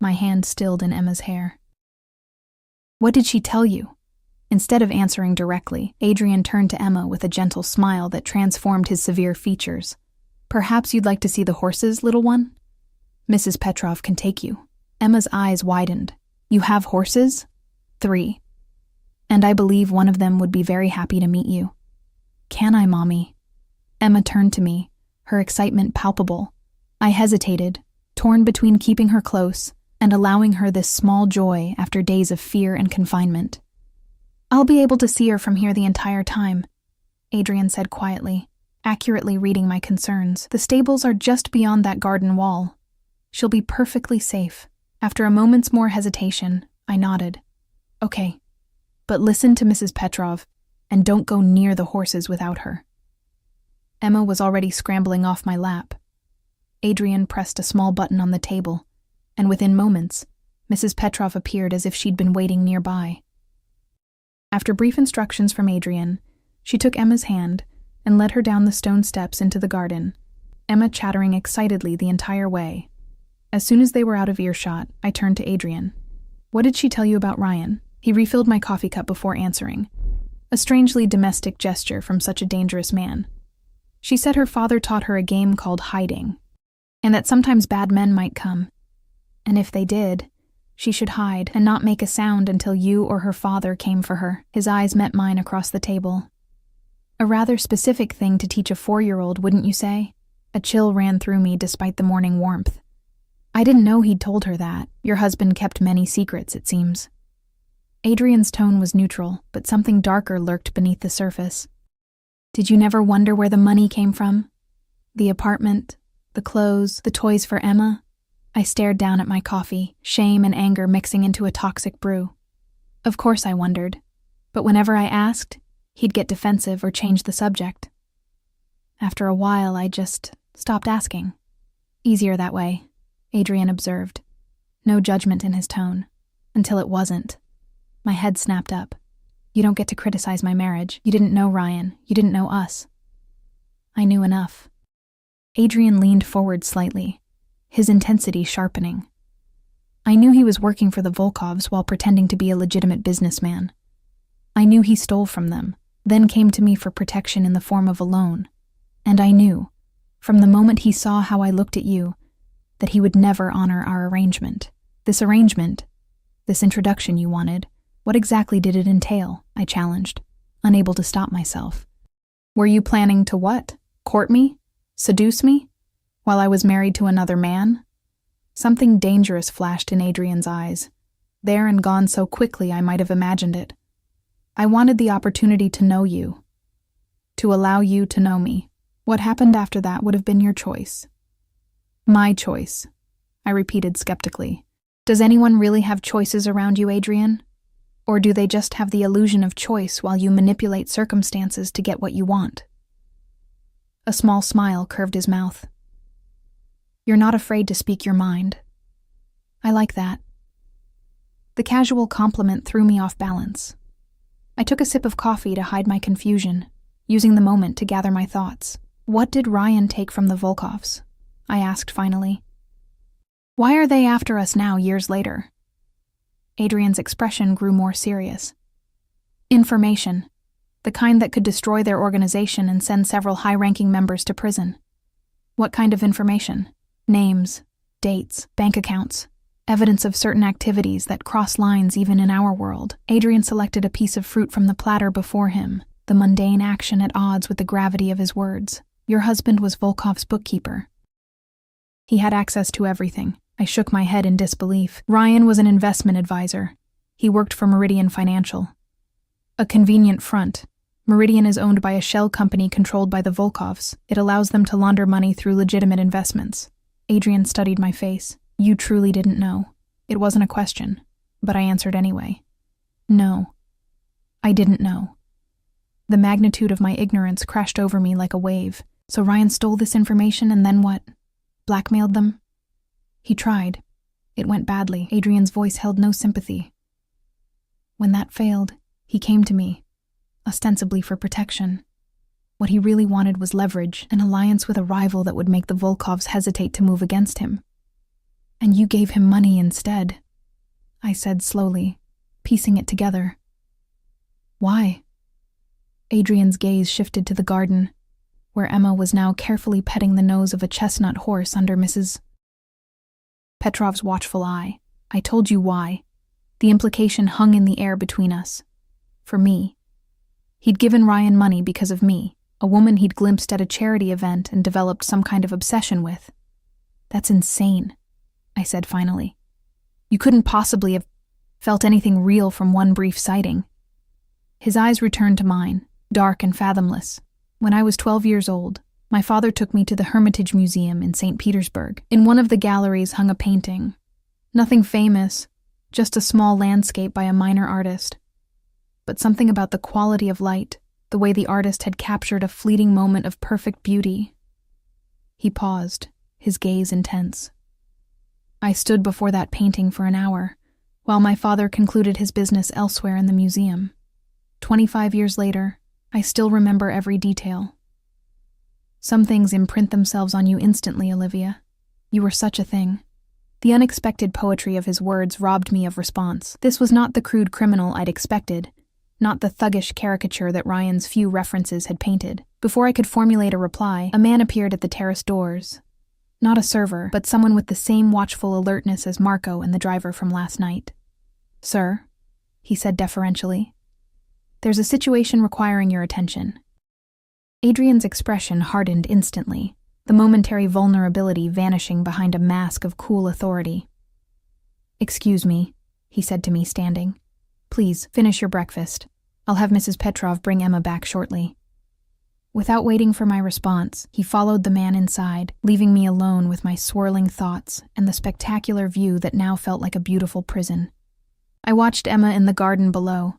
My hand stilled in Emma's hair. What did she tell you? Instead of answering directly, Adrian turned to Emma with a gentle smile that transformed his severe features. Perhaps you'd like to see the horses, little one? Mrs. Petrov can take you. Emma's eyes widened. You have horses? 3. And I believe one of them would be very happy to meet you. Can I, Mommy? Emma turned to me, her excitement palpable. I hesitated, torn between keeping her close and allowing her this small joy after days of fear and confinement. I'll be able to see her from here the entire time, Adrian said quietly, accurately reading my concerns. The stables are just beyond that garden wall. She'll be perfectly safe. After a moment's more hesitation, I nodded. Okay, but listen to Mrs. Petrov, and don't go near the horses without her. Emma was already scrambling off my lap. Adrian pressed a small button on the table, and within moments, Mrs. Petrov appeared as if she'd been waiting nearby. After brief instructions from Adrian, she took Emma's hand and led her down the stone steps into the garden, Emma chattering excitedly the entire way. As soon as they were out of earshot, I turned to Adrian. What did she tell you about Ryan? He refilled my coffee cup before answering, a strangely domestic gesture from such a dangerous man. She said her father taught her a game called hiding, and that sometimes bad men might come, and if they did, she should hide and not make a sound until you or her father came for her. His eyes met mine across the table. A rather specific thing to teach a 4-year-old, wouldn't you say? A chill ran through me despite the morning warmth. I didn't know he'd told her that. Your husband kept many secrets, it seems. Adrian's tone was neutral, but something darker lurked beneath the surface. Did you never wonder where the money came from? The apartment, the clothes, the toys for Emma? I stared down at my coffee, shame and anger mixing into a toxic brew. Of course I wondered, but whenever I asked, he'd get defensive or change the subject. After a while, I just stopped asking. Easier that way, Adrian observed. No judgment in his tone, until it wasn't. My head snapped up. You don't get to criticize my marriage. You didn't know Ryan. You didn't know us. I knew enough. Adrian leaned forward slightly, his intensity sharpening. I knew he was working for the Volkovs while pretending to be a legitimate businessman. I knew he stole from them, then came to me for protection in the form of a loan. And I knew, from the moment he saw how I looked at you, that he would never honor our arrangement. This introduction you wanted, what exactly did it entail? I challenged, unable to stop myself. Were you planning to what? Court me? Seduce me? While I was married to another man? Something dangerous flashed in Adrian's eyes. There and gone so quickly I might have imagined it. I wanted the opportunity to know you. To allow you to know me. What happened after that would have been your choice. My choice, I repeated skeptically. Does anyone really have choices around you, Adrian? Or do they just have the illusion of choice while you manipulate circumstances to get what you want? A small smile curved his mouth. You're not afraid to speak your mind. I like that. The casual compliment threw me off balance. I took a sip of coffee to hide my confusion, using the moment to gather my thoughts. What did Ryan take from the Volkovs? I asked finally. Why are they after us now, years later? Adrian's expression grew more serious. Information. The kind that could destroy their organization and send several high-ranking members to prison. What kind of information? Names, dates, bank accounts, evidence of certain activities that cross lines even in our world. Adrian selected a piece of fruit from the platter before him, the mundane action at odds with the gravity of his words. Your husband was Volkov's bookkeeper. He had access to everything. I shook my head in disbelief. Ryan was an investment advisor. He worked for Meridian Financial. A convenient front. Meridian is owned by a shell company controlled by the Volkovs. It allows them to launder money through legitimate investments. Adrian studied my face. You truly didn't know. It wasn't a question, but I answered anyway. No, I didn't know. The magnitude of my ignorance crashed over me like a wave. So Ryan stole this information and then what? Blackmailed them? He tried. It went badly. Adrian's voice held no sympathy. When that failed, he came to me, ostensibly for protection. What he really wanted was leverage, an alliance with a rival that would make the Volkovs hesitate to move against him. And you gave him money instead, I said slowly, piecing it together. Why? Adrian's gaze shifted to the garden, where Emma was now carefully petting the nose of a chestnut horse under Mrs. Petrov's watchful eye. I told you why. The implication hung in the air between us. For me. He'd given Ryan money because of me, a woman he'd glimpsed at a charity event and developed some kind of obsession with. That's insane, I said finally. You couldn't possibly have felt anything real from one brief sighting. His eyes returned to mine, dark and fathomless. When I was 12 years old, my father took me to the Hermitage Museum in St. Petersburg. In one of the galleries hung a painting. Nothing famous, just a small landscape by a minor artist. But something about the quality of light, the way the artist had captured a fleeting moment of perfect beauty. He paused, his gaze intense. I stood before that painting for an hour, while my father concluded his business elsewhere in the museum. 25 years later, I still remember every detail. Some things imprint themselves on you instantly, Olivia. You were such a thing. The unexpected poetry of his words robbed me of response. This was not the crude criminal I'd expected, not the thuggish caricature that Ryan's few references had painted. Before I could formulate a reply, a man appeared at the terrace doors. Not a server, but someone with the same watchful alertness as Marco and the driver from last night. Sir, he said deferentially, there's a situation requiring your attention. Adrian's expression hardened instantly, the momentary vulnerability vanishing behind a mask of cool authority. Excuse me, he said to me, standing. Please, finish your breakfast. I'll have Mrs. Petrov bring Emma back shortly. Without waiting for my response, he followed the man inside, leaving me alone with my swirling thoughts and the spectacular view that now felt like a beautiful prison. I watched Emma in the garden below,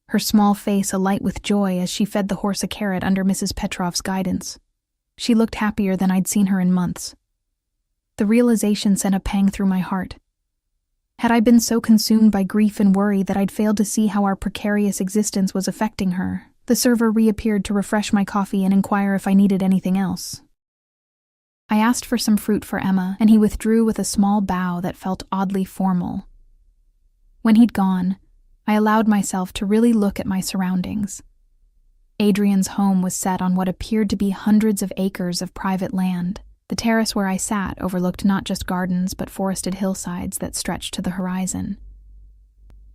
her small face alight with joy as she fed the horse a carrot under Mrs. Petrov's guidance. She looked happier than I'd seen her in months. The realization sent a pang through my heart. Had I been so consumed by grief and worry that I'd failed to see how our precarious existence was affecting her? The server reappeared to refresh my coffee and inquire if I needed anything else. I asked for some fruit for Emma, and he withdrew with a small bow that felt oddly formal. When he'd gone, I allowed myself to really look at my surroundings. Adrian's home was set on what appeared to be hundreds of acres of private land. The terrace where I sat overlooked not just gardens but forested hillsides that stretched to the horizon.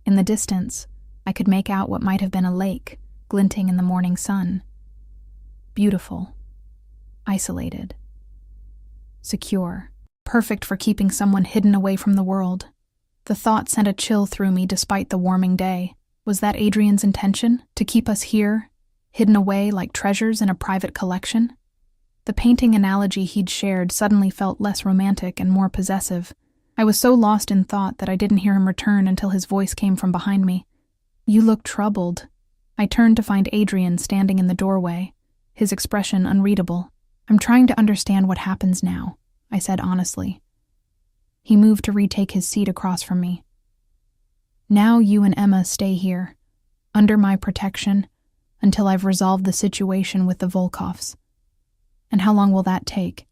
In the distance, I could make out what might have been a lake, glinting in the morning sun. Beautiful. Isolated. Secure. Perfect for keeping someone hidden away from the world. The thought sent a chill through me despite the warming day. Was that Adrian's intention? To keep us here, hidden away like treasures in a private collection? The painting analogy he'd shared suddenly felt less romantic and more possessive. I was so lost in thought that I didn't hear him return until his voice came from behind me. You look troubled. I turned to find Adrian standing in the doorway, his expression unreadable. I'm trying to understand what happens now, I said honestly. He moved to retake his seat across from me. Now you and Emma stay here, under my protection, until I've resolved the situation with the Volkovs. And how long will that take?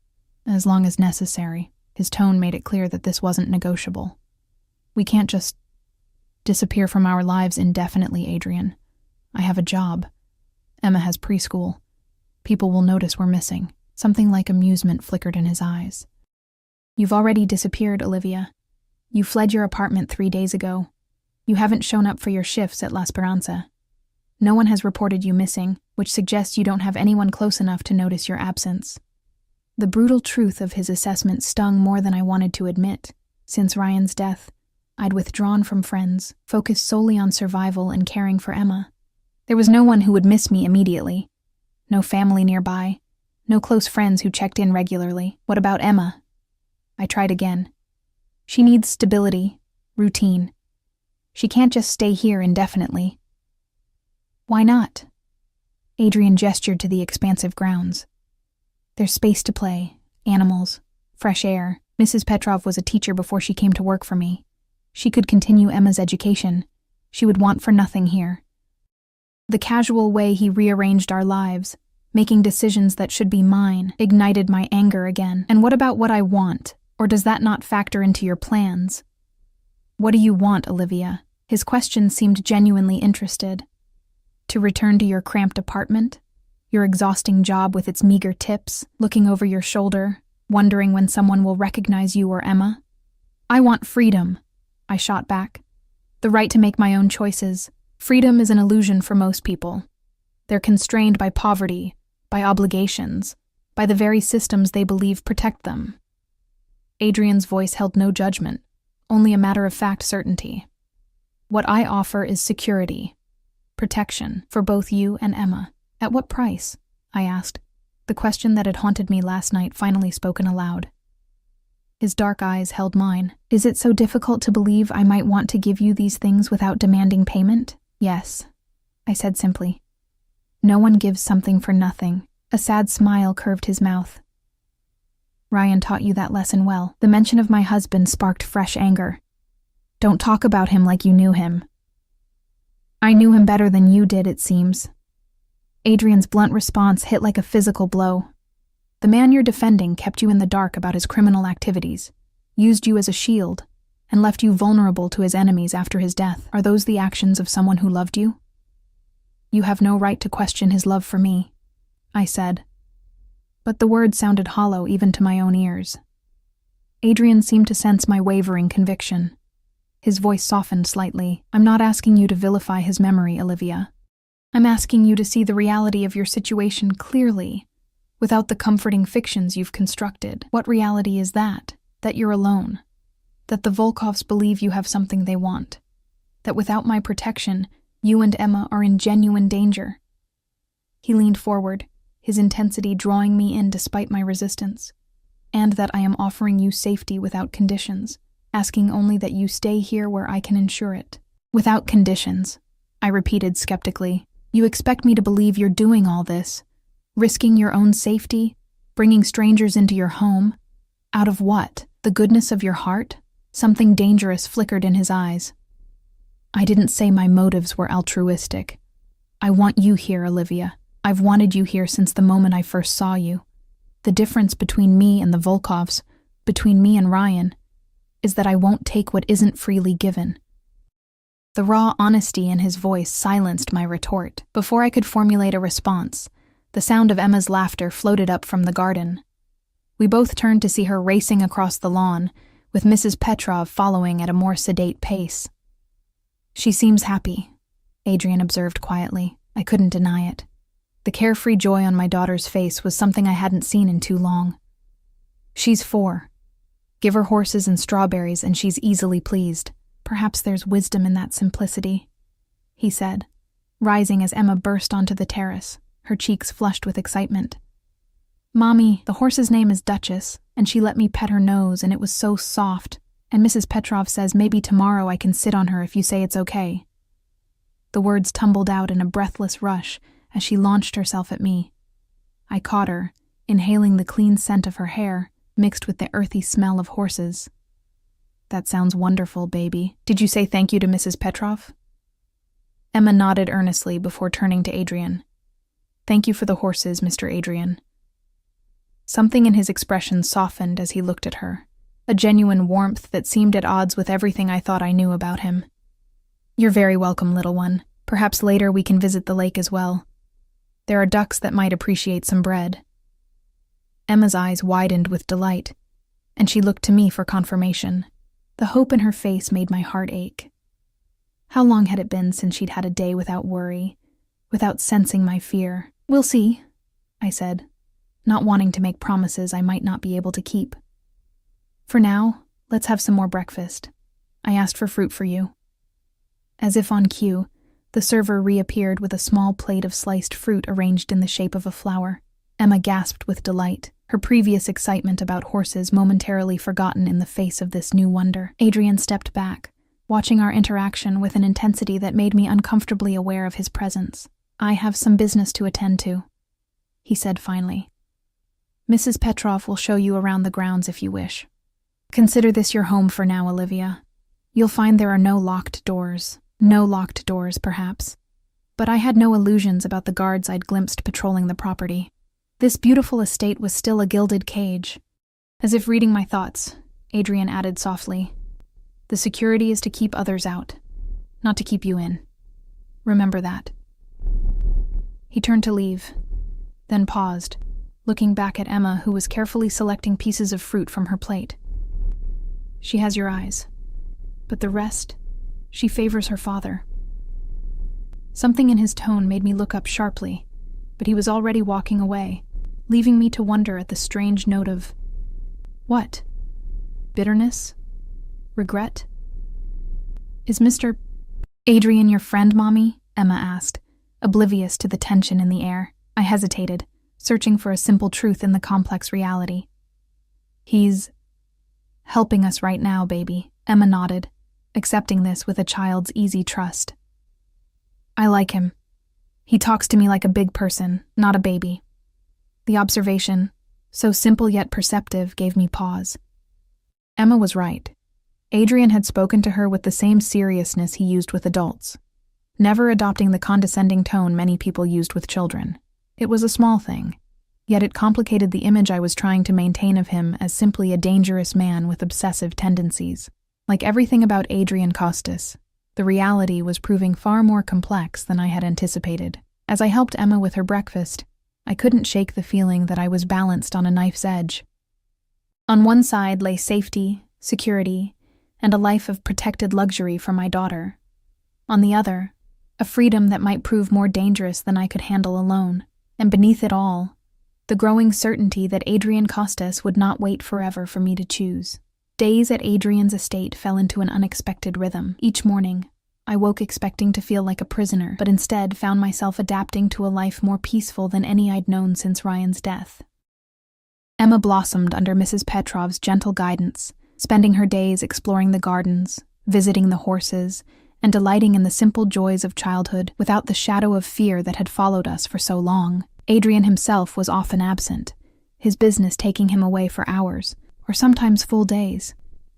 As long as necessary. His tone made it clear that this wasn't negotiable. We can't just disappear from our lives indefinitely, Adrian. I have a job. Emma has preschool. People will notice we're missing. Something like amusement flickered in his eyes. You've already disappeared, Olivia. You fled your apartment 3 days ago. You haven't shown up for your shifts at La Speranza. No one has reported you missing, which suggests you don't have anyone close enough to notice your absence. The brutal truth of his assessment stung more than I wanted to admit. Since Ryan's death, I'd withdrawn from friends, focused solely on survival and caring for Emma. There was no one who would miss me immediately. No family nearby. No close friends who checked in regularly. What about Emma? I tried again. She needs stability, routine. She can't just stay here indefinitely. Why not? Adrian gestured to the expansive grounds. There's space to play, animals, fresh air. Mrs. Petrov was a teacher before she came to work for me. She could continue Emma's education. She would want for nothing here. The casual way he rearranged our lives, making decisions that should be mine, ignited my anger again. And what about what I want? Or does that not factor into your plans? What do you want, Olivia? His question seemed genuinely interested. To return to your cramped apartment? Your exhausting job with its meager tips, looking over your shoulder, wondering when someone will recognize you or Emma? I want freedom, I shot back. The right to make my own choices. Freedom is an illusion for most people. They're constrained by poverty, by obligations, by the very systems they believe protect them. Adrian's voice held no judgment, only a matter-of-fact certainty. What I offer is security, protection for both you and Emma. At what price? I asked, the question that had haunted me last night finally spoken aloud. His dark eyes held mine. Is it so difficult to believe I might want to give you these things without demanding payment? Yes, I said simply. No one gives something for nothing. A sad smile curved his mouth. Ryan taught you that lesson well. The mention of my husband sparked fresh anger. Don't talk about him like you knew him. I knew him better than you did, it seems. Adrian's blunt response hit like a physical blow. The man you're defending kept you in the dark about his criminal activities, used you as a shield, and left you vulnerable to his enemies after his death. Are those the actions of someone who loved you? You have no right to question his love for me, I said. But the words sounded hollow even to my own ears. Adrian seemed to sense my wavering conviction. His voice softened slightly. I'm not asking you to vilify his memory, Olivia. I'm asking you to see the reality of your situation clearly, without the comforting fictions you've constructed. What reality is that? That you're alone. That the Volkovs believe you have something they want. That without my protection, you and Emma are in genuine danger. He leaned forward, his intensity drawing me in despite my resistance. And that I am offering you safety without conditions, asking only that you stay here where I can ensure it. Without conditions, I repeated skeptically. You expect me to believe you're doing all this, risking your own safety, bringing strangers into your home? Out of what? The goodness of your heart? Something dangerous flickered in his eyes. I didn't say my motives were altruistic. I want you here, Olivia. I've wanted you here since the moment I first saw you. The difference between me and the Volkovs, between me and Ryan, is that I won't take what isn't freely given. The raw honesty in his voice silenced my retort. Before I could formulate a response, the sound of Emma's laughter floated up from the garden. We both turned to see her racing across the lawn, with Mrs. Petrov following at a more sedate pace. She seems happy, Adrian observed quietly. I couldn't deny it. The carefree joy on my daughter's face was something I hadn't seen in too long. She's 4. Give her horses and strawberries and she's easily pleased. Perhaps there's wisdom in that simplicity, he said, rising as Emma burst onto the terrace, her cheeks flushed with excitement. Mommy, the horse's name is Duchess, and she let me pet her nose and it was so soft, and Mrs. Petrov says maybe tomorrow I can sit on her if you say it's okay. The words tumbled out in a breathless rush as she launched herself at me. I caught her, inhaling the clean scent of her hair, mixed with the earthy smell of horses. That sounds wonderful, baby. Did you say thank you to Mrs. Petrov? Emma nodded earnestly before turning to Adrian. Thank you for the horses, Mr. Adrian. Something in his expression softened as he looked at her, a genuine warmth that seemed at odds with everything I thought I knew about him. You're very welcome, little one. Perhaps later we can visit the lake as well. There are ducks that might appreciate some bread. Emma's eyes widened with delight, and she looked to me for confirmation. The hope in her face made my heart ache. How long had it been since she'd had a day without worry, without sensing my fear? We'll see, I said, not wanting to make promises I might not be able to keep. For now, let's have some more breakfast. I asked for fruit for you. As if on cue, the server reappeared with a small plate of sliced fruit arranged in the shape of a flower. Emma gasped with delight, her previous excitement about horses momentarily forgotten in the face of this new wonder. Adrian stepped back, watching our interaction with an intensity that made me uncomfortably aware of his presence. I have some business to attend to, he said finally. Mrs. Petrov will show you around the grounds if you wish. Consider this your home for now, Olivia. You'll find there are no locked doors. No locked doors, perhaps. But I had no illusions about the guards I'd glimpsed patrolling the property. This beautiful estate was still a gilded cage. As if reading my thoughts, Adrian added softly. The security is to keep others out, not to keep you in. Remember that. He turned to leave, then paused, looking back at Emma, who was carefully selecting pieces of fruit from her plate. She has your eyes, but the rest, she favors her father. Something in his tone made me look up sharply, but he was already walking away, leaving me to wonder at the strange note of... what? Bitterness? Regret? Is Mr. Adrian your friend, Mommy? Emma asked, oblivious to the tension in the air. I hesitated, searching for a simple truth in the complex reality. He's helping us right now, baby, Emma nodded, accepting this with a child's easy trust. I like him. He talks to me like a big person, not a baby. The observation, so simple yet perceptive, gave me pause. Emma was right. Adrian had spoken to her with the same seriousness he used with adults, never adopting the condescending tone many people used with children. It was a small thing, yet it complicated the image I was trying to maintain of him as simply a dangerous man with obsessive tendencies. Like everything about Adrian Costas, the reality was proving far more complex than I had anticipated. As I helped Emma with her breakfast, I couldn't shake the feeling that I was balanced on a knife's edge. On one side lay safety, security, and a life of protected luxury for my daughter. On the other, a freedom that might prove more dangerous than I could handle alone. And beneath it all, the growing certainty that Adrian Costas would not wait forever for me to choose. Days at Adrian's estate fell into an unexpected rhythm. Each morning, I woke expecting to feel like a prisoner, but instead found myself adapting to a life more peaceful than any I'd known since Ryan's death. Emma blossomed under Mrs. Petrov's gentle guidance, spending her days exploring the gardens, visiting the horses, and delighting in the simple joys of childhood without the shadow of fear that had followed us for so long. Adrian himself was often absent, his business taking him away for hours, or sometimes full days.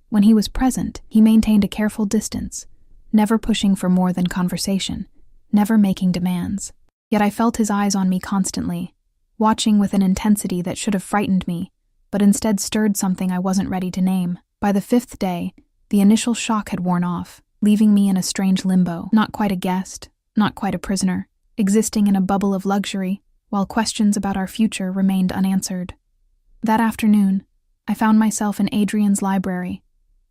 When he was present, he maintained a careful distance, never pushing for more than conversation, never making demands. Yet I felt his eyes on me constantly, watching with an intensity that should have frightened me, but instead stirred something I wasn't ready to name. By the 5th day, the initial shock had worn off, leaving me in a strange limbo, not quite a guest, not quite a prisoner, existing in a bubble of luxury, while questions about our future remained unanswered. That afternoon, I found myself in Adrian's library,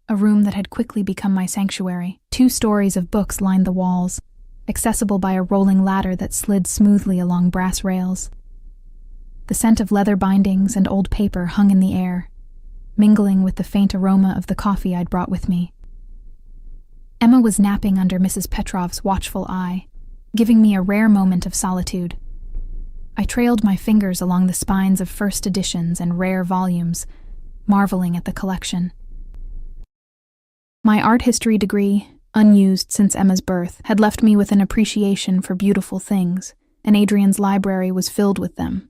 a room that had quickly become my sanctuary. 2 stories of books lined the walls, accessible by a rolling ladder that slid smoothly along brass rails. The scent of leather bindings and old paper hung in the air, mingling with the faint aroma of the coffee I'd brought with me. Emma was napping under Mrs. Petrov's watchful eye, giving me a rare moment of solitude. I trailed my fingers along the spines of first editions and rare volumes, marveling at the collection. My art history degree, unused since Emma's birth, had left me with an appreciation for beautiful things, and Adrian's library was filled with them.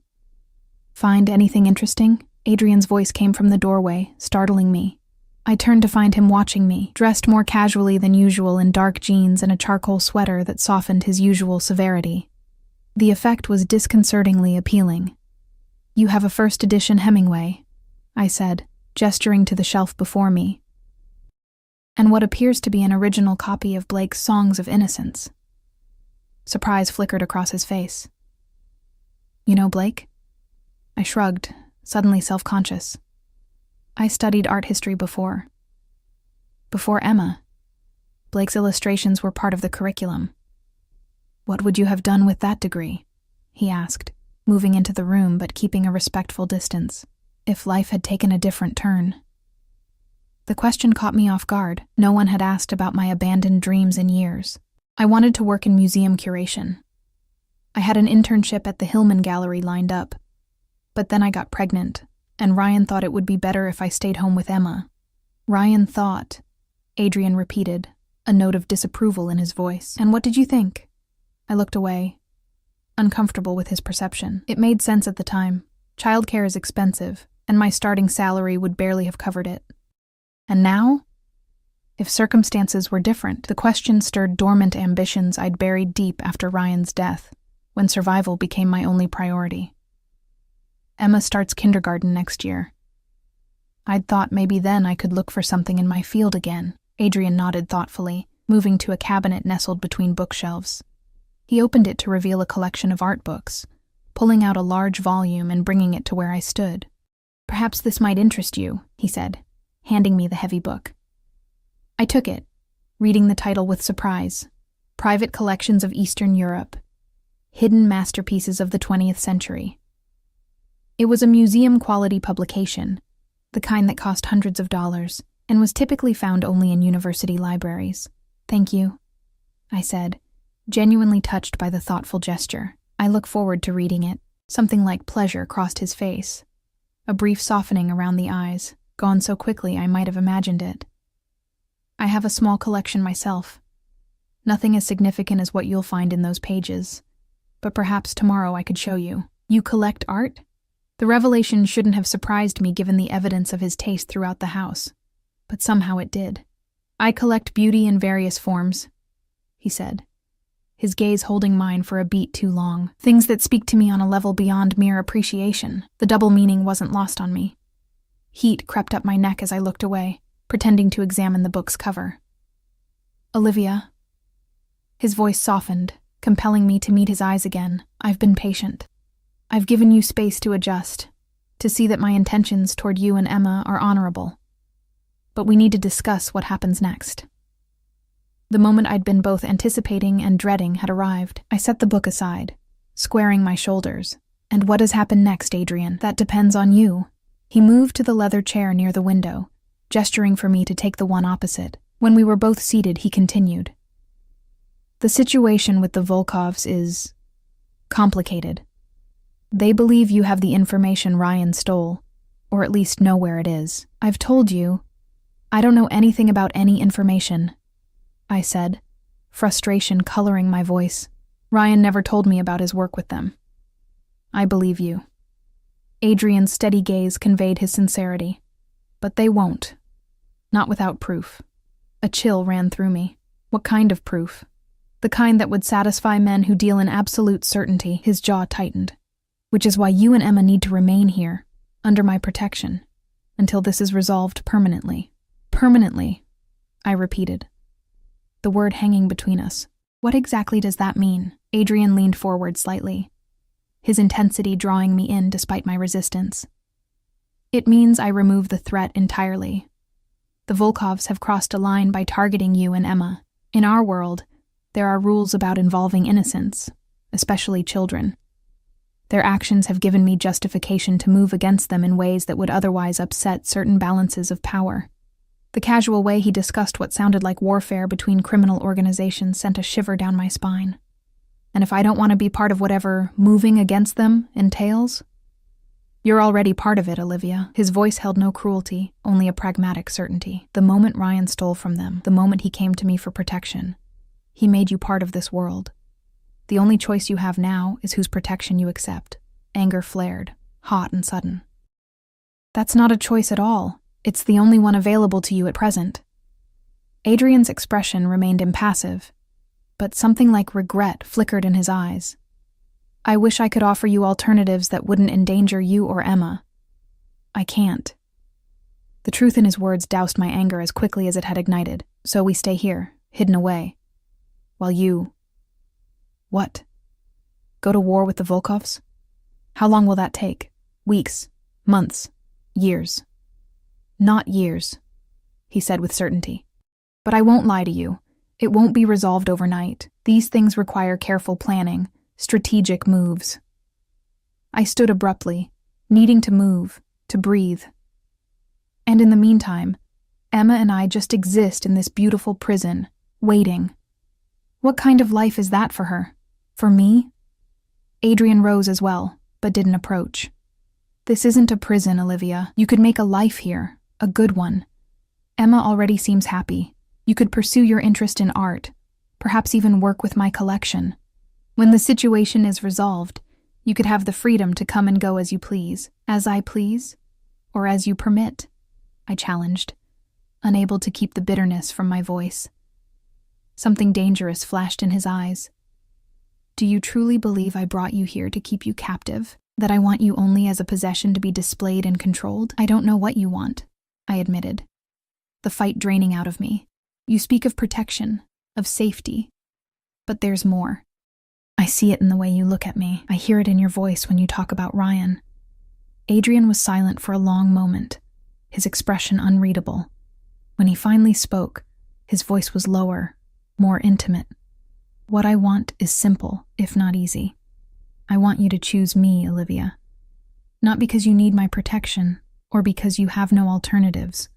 Find anything interesting? Adrian's voice came from the doorway, startling me. I turned to find him watching me, dressed more casually than usual in dark jeans and a charcoal sweater that softened his usual severity. The effect was disconcertingly appealing. You have a first edition Hemingway, I said, gesturing to the shelf before me. And what appears to be an original copy of Blake's Songs of Innocence. Surprise flickered across his face. You know Blake? I shrugged, suddenly self-conscious. I studied art history before. Before Emma. Blake's illustrations were part of the curriculum. What would you have done with that degree? He asked, moving into the room but keeping a respectful distance. If life had taken a different turn. The question caught me off guard. No one had asked about my abandoned dreams in years. I wanted to work in museum curation. I had an internship at the Hillman Gallery lined up. But then I got pregnant, and Ryan thought it would be better if I stayed home with Emma. Ryan thought, Adrian repeated, a note of disapproval in his voice. And what did you think? I looked away, uncomfortable with his perception. It made sense at the time. Childcare is expensive, and my starting salary would barely have covered it. And now? If circumstances were different, the question stirred dormant ambitions I'd buried deep after Ryan's death, when survival became my only priority. Emma starts kindergarten next year. I'd thought maybe then I could look for something in my field again. Adrian nodded thoughtfully, moving to a cabinet nestled between bookshelves. He opened it to reveal a collection of art books, pulling out a large volume and bringing it to where I stood. "Perhaps this might interest you," he said, handing me the heavy book. I took it, reading the title with surprise. Private Collections of Eastern Europe. Hidden Masterpieces of the 20th Century. It was a museum-quality publication, the kind that cost hundreds of dollars, and was typically found only in university libraries. "Thank you," I said, genuinely touched by the thoughtful gesture. "I look forward to reading it." Something like pleasure crossed his face, a brief softening around the eyes, gone so quickly I might have imagined it. "I have a small collection myself. Nothing as significant as what you'll find in those pages, but perhaps tomorrow I could show you." "You collect art?" The revelation shouldn't have surprised me given the evidence of his taste throughout the house, but somehow it did. "I collect beauty in various forms," he said, his gaze holding mine for a beat too long. "Things that speak to me on a level beyond mere appreciation." The double meaning wasn't lost on me. Heat crept up my neck as I looked away, pretending to examine the book's cover. "Olivia." His voice softened, compelling me to meet his eyes again. "I've been patient. I've given you space to adjust, to see that my intentions toward you and Emma are honorable. But we need to discuss what happens next." The moment I'd been both anticipating and dreading had arrived. I set the book aside, squaring my shoulders. "And what has happened next, Adrian? That depends on you." He moved to the leather chair near the window, gesturing for me to take the one opposite. When we were both seated, he continued. "The situation with the Volkovs is complicated. They believe you have the information Ryan stole, or at least know where it is. I've told you, I don't know anything about any information," I said, frustration coloring my voice. "Ryan never told me about his work with them." "I believe you." Adrian's steady gaze conveyed his sincerity. "But they won't. Not without proof." A chill ran through me. "What kind of proof?" "The kind that would satisfy men who deal in absolute certainty." His jaw tightened. "Which is why you and Emma need to remain here, under my protection, until this is resolved permanently." "Permanently," I repeated, the word hanging between us. "What exactly does that mean?" Adrian leaned forward slightly, his intensity drawing me in despite my resistance. "It means I remove the threat entirely. The Volkovs have crossed a line by targeting you and Emma. In our world, there are rules about involving innocents, especially children. Their actions have given me justification to move against them in ways that would otherwise upset certain balances of power." The casual way he discussed what sounded like warfare between criminal organizations sent a shiver down my spine. "And if I don't want to be part of whatever moving against them entails?" "You're already part of it, Olivia." His voice held no cruelty, only a pragmatic certainty. "The moment Ryan stole from them, the moment he came to me for protection, he made you part of this world. The only choice you have now is whose protection you accept." Anger flared, hot and sudden. "That's not a choice at all. It's the only one available to you at present." Adrian's expression remained impassive, but something like regret flickered in his eyes. "I wish I could offer you alternatives that wouldn't endanger you or Emma. I can't." The truth in his words doused my anger as quickly as it had ignited. "So we stay here, hidden away, while you..." "What? Go to war with the Volkovs? How long will that take? Weeks? Months? Years?" "Not years," he said with certainty. "But I won't lie to you. It won't be resolved overnight. These things require careful planning, strategic moves." I stood abruptly, needing to move, to breathe. "And in the meantime, Emma and I just exist in this beautiful prison, waiting. What kind of life is that for her? For me?" Adrian rose as well, but didn't approach. "This isn't a prison, Olivia. You could make a life here, a good one. Emma already seems happy. You could pursue your interest in art, perhaps even work with my collection. When the situation is resolved, you could have the freedom to come and go as you please." "As I please? Or as you permit?" I challenged, unable to keep the bitterness from my voice. Something dangerous flashed in his eyes. "Do you truly believe I brought you here to keep you captive? That I want you only as a possession to be displayed and controlled? I don't know what you want. I admitted, the fight draining out of me. You speak of protection, of safety, but there's more. I see it in the way you look at me. I hear it in your voice when you talk about Ryan. Adrian was silent for a long moment, his expression unreadable. When he finally spoke, his voice was lower, more intimate. What I want is simple, if not easy. I want you to choose me, Olivia. Not because you need my protection, or because you have no alternatives,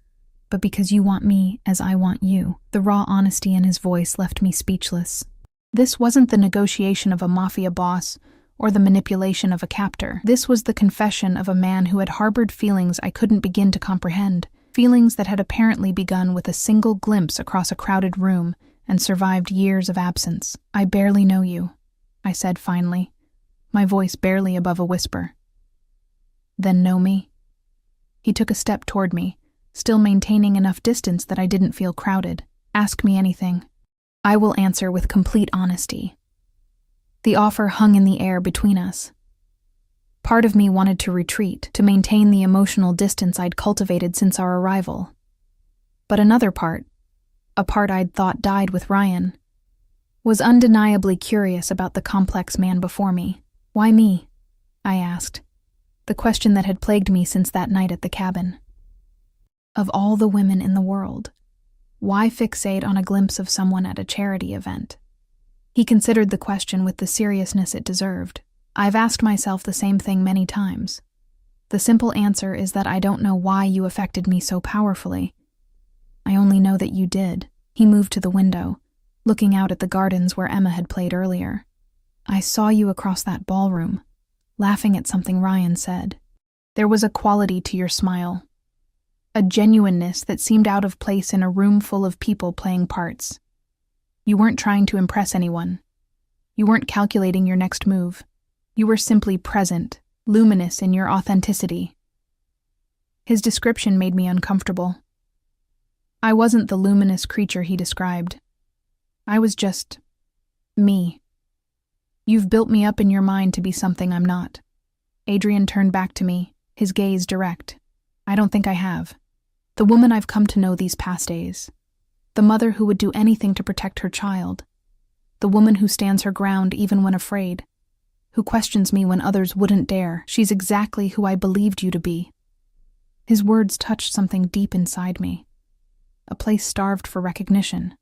but because you want me as I want you. The raw honesty in his voice left me speechless. This wasn't the negotiation of a mafia boss or the manipulation of a captor. This was the confession of a man who had harbored feelings I couldn't begin to comprehend, feelings that had apparently begun with a single glimpse across a crowded room and survived years of absence. I barely know you, I said finally, my voice barely above a whisper. Then know me? He took a step toward me, still maintaining enough distance that I didn't feel crowded. Ask me anything. I will answer with complete honesty. The offer hung in the air between us. Part of me wanted to retreat, to maintain the emotional distance I'd cultivated since our arrival. But another part, a part I'd thought died with Ryan, was undeniably curious about the complex man before me. Why me? I asked, the question that had plagued me since that night at the cabin. Of all the women in the world, why fixate on a glimpse of someone at a charity event? He considered the question with the seriousness it deserved. I've asked myself the same thing many times. The simple answer is that I don't know why you affected me so powerfully. I only know that you did. He moved to the window, looking out at the gardens where Emma had played earlier. I saw you across that ballroom, laughing at something Ryan said. There was a quality to your smile, a genuineness that seemed out of place in a room full of people playing parts. You weren't trying to impress anyone. You weren't calculating your next move. You were simply present, luminous in your authenticity. His description made me uncomfortable. I wasn't the luminous creature he described. I was just me. You've built me up in your mind to be something I'm not. Adrian turned back to me, his gaze direct. I don't think I have. The woman I've come to know these past days. The mother who would do anything to protect her child. The woman who stands her ground even when afraid. Who questions me when others wouldn't dare. She's exactly who I believed you to be. His words touched something deep inside me. A place starved for recognition.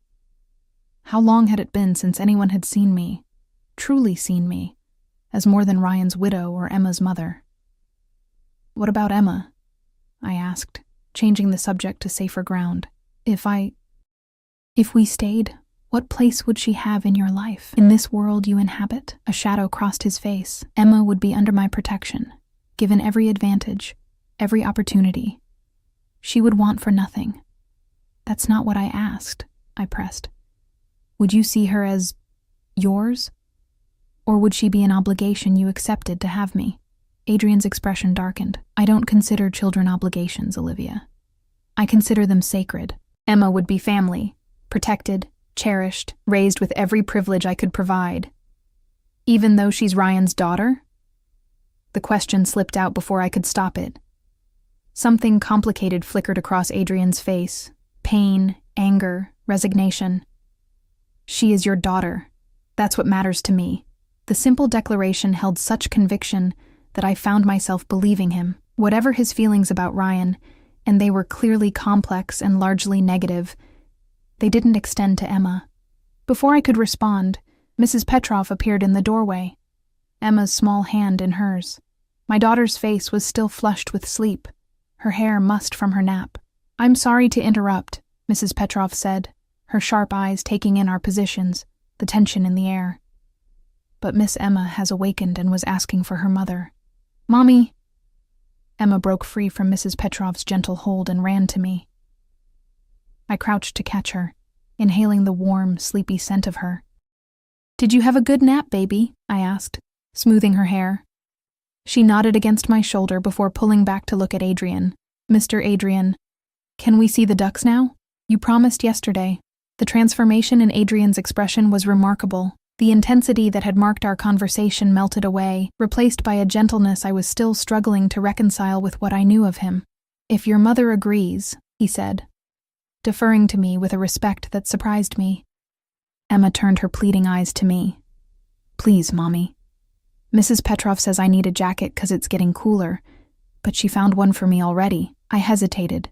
How long had it been since anyone had seen me, truly seen me, as more than Ryan's widow or Emma's mother? What about Emma? I asked, changing the subject to safer ground. If we stayed, what place would she have in your life? In this world you inhabit? A shadow crossed his face. Emma would be under my protection, given every advantage, every opportunity. She would want for nothing. That's not what I asked, I pressed. Would you see her as yours? Or would she be an obligation you accepted to have me? Adrian's expression darkened. I don't consider children obligations, Olivia. I consider them sacred. Emma would be family, protected, cherished, raised with every privilege I could provide. Even though she's Ryan's daughter? The question slipped out before I could stop it. Something complicated flickered across Adrian's face. Pain, anger, resignation. She is your daughter. That's what matters to me. The simple declaration held such conviction that I found myself believing him. Whatever his feelings about Ryan, and they were clearly complex and largely negative, they didn't extend to Emma. Before I could respond, Mrs. Petrov appeared in the doorway, Emma's small hand in hers. My daughter's face was still flushed with sleep, her hair mussed from her nap. I'm sorry to interrupt, Mrs. Petrov said, her sharp eyes taking in our positions, the tension in the air. But Miss Emma has awakened and was asking for her mother. Mommy! Emma broke free from Mrs. Petrov's gentle hold and ran to me. I crouched to catch her, inhaling the warm, sleepy scent of her. Did you have a good nap, baby? I asked, smoothing her hair. She nodded against my shoulder before pulling back to look at Adrian. Mr. Adrian, can we see the ducks now? You promised yesterday. The transformation in Adrian's expression was remarkable. The intensity that had marked our conversation melted away, replaced by a gentleness I was still struggling to reconcile with what I knew of him. "If your mother agrees," he said, deferring to me with a respect that surprised me. Emma turned her pleading eyes to me. "Please, Mommy. Mrs. Petrov says I need a jacket 'cause it's getting cooler, but she found one for me already." I hesitated,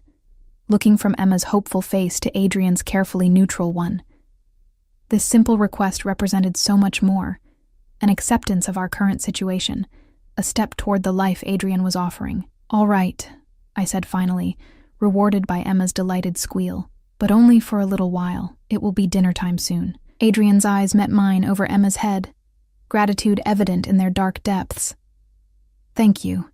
looking from Emma's hopeful face to Adrian's carefully neutral one. This simple request represented so much more, an acceptance of our current situation, a step toward the life Adrian was offering. "All right," I said finally, rewarded by Emma's delighted squeal. "But only for a little while. It will be dinner time soon." Adrian's eyes met mine over Emma's head, gratitude evident in their dark depths. "Thank you,"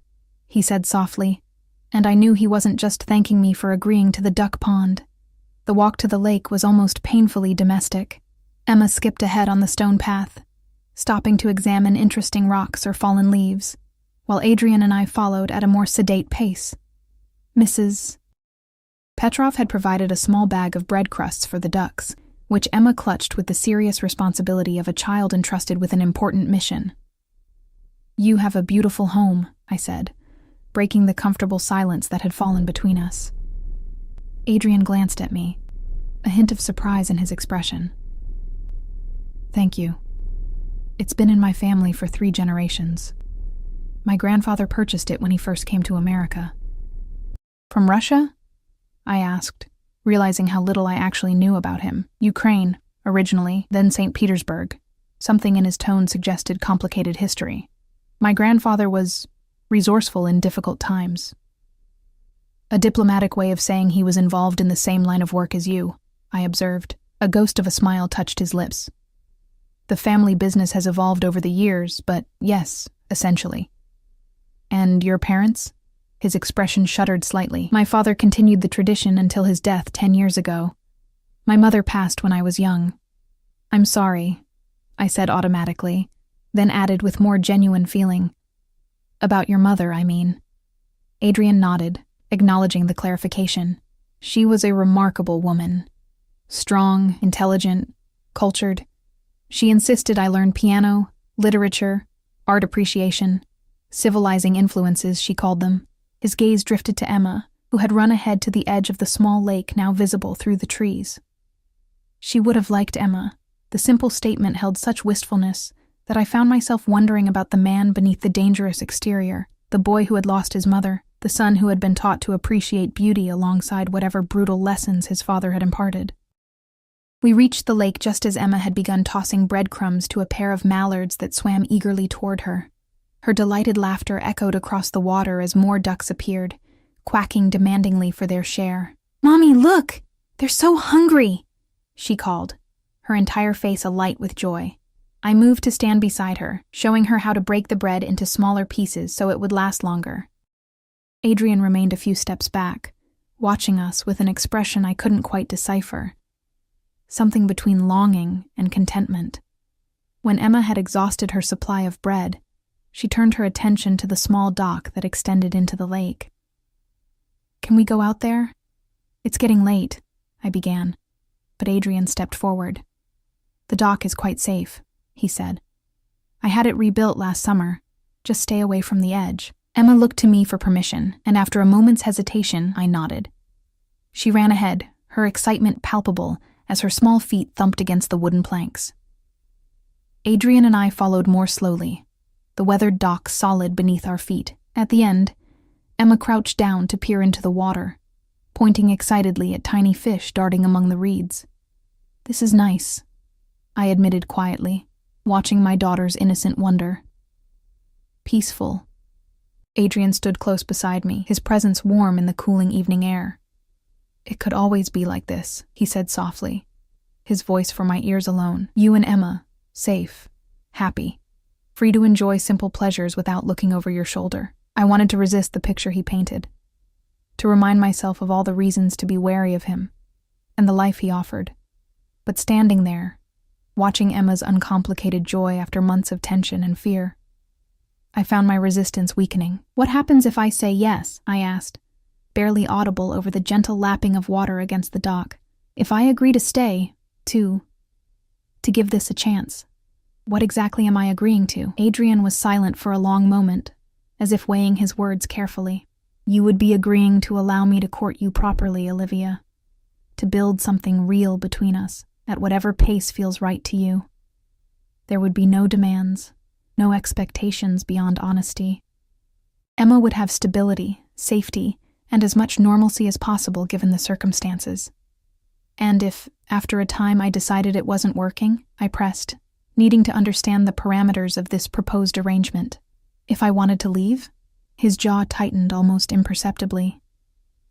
he said softly, and I knew he wasn't just thanking me for agreeing to the duck pond. The walk to the lake was almost painfully domestic. Emma skipped ahead on the stone path, stopping to examine interesting rocks or fallen leaves, while Adrian and I followed at a more sedate pace. Mrs. Petrov had provided a small bag of bread crusts for the ducks, which Emma clutched with the serious responsibility of a child entrusted with an important mission. "You have a beautiful home," I said, breaking the comfortable silence that had fallen between us. Adrian glanced at me, a hint of surprise in his expression. "Thank you. It's been in my family for 3 generations. My grandfather purchased it when he first came to America." "From Russia?" I asked, realizing how little I actually knew about him. "Ukraine, originally, then St. Petersburg." Something in his tone suggested complicated history. "My grandfather was resourceful in difficult times." "A diplomatic way of saying he was involved in the same line of work as you," I observed. A ghost of a smile touched his lips. "The family business has evolved over the years, but yes, essentially." "And your parents?" His expression shuddered slightly. "My father continued the tradition until his death 10 years ago. My mother passed when I was young." "I'm sorry," I said automatically, then added with more genuine feeling. "About your mother, I mean." Adrian nodded, acknowledging the clarification. "She was a remarkable woman. Strong, intelligent, cultured. She insisted I learn piano, literature, art appreciation, civilizing influences, she called them." His gaze drifted to Emma, who had run ahead to the edge of the small lake now visible through the trees. She would have liked Emma. The simple statement held such wistfulness that I found myself wondering about the man beneath the dangerous exterior, the boy who had lost his mother, the son who had been taught to appreciate beauty alongside whatever brutal lessons his father had imparted. We reached the lake just as Emma had begun tossing breadcrumbs to a pair of mallards that swam eagerly toward her. Her delighted laughter echoed across the water as more ducks appeared, quacking demandingly for their share. "Mommy, look! They're so hungry!" she called, her entire face alight with joy. I moved to stand beside her, showing her how to break the bread into smaller pieces so it would last longer. Adrian remained a few steps back, watching us with an expression I couldn't quite decipher. Something between longing and contentment. When Emma had exhausted her supply of bread, she turned her attention to the small dock that extended into the lake. "Can we go out there?" "It's getting late," I began, but Adrian stepped forward. "The dock is quite safe," he said. "I had it rebuilt last summer. Just stay away from the edge." Emma looked to me for permission, and after a moment's hesitation, I nodded. She ran ahead, her excitement palpable as her small feet thumped against the wooden planks. Adrian and I followed more slowly, the weathered dock solid beneath our feet. At the end, Emma crouched down to peer into the water, pointing excitedly at tiny fish darting among the reeds. "This is nice," I admitted quietly, watching my daughter's innocent wonder. "Peaceful." Adrian stood close beside me, his presence warm in the cooling evening air. "It could always be like this," he said softly, his voice for my ears alone. "You and Emma, safe, happy, free to enjoy simple pleasures without looking over your shoulder." I wanted to resist the picture he painted, to remind myself of all the reasons to be wary of him, and the life he offered. But standing there, watching Emma's uncomplicated joy after months of tension and fear, I found my resistance weakening. "What happens if I say yes?" I asked, barely audible over the gentle lapping of water against the dock. "If I agree to stay, to give this a chance, what exactly am I agreeing to?" Adrian was silent for a long moment, as if weighing his words carefully. You would be agreeing to allow me to court you properly, Olivia. To build something real between us, at whatever pace feels right to you. There would be no demands, no expectations beyond honesty. Emma would have stability, safety, and as much normalcy as possible given the circumstances. And if, after a time, I decided it wasn't working, I pressed, needing to understand the parameters of this proposed arrangement. If I wanted to leave? His jaw tightened almost imperceptibly.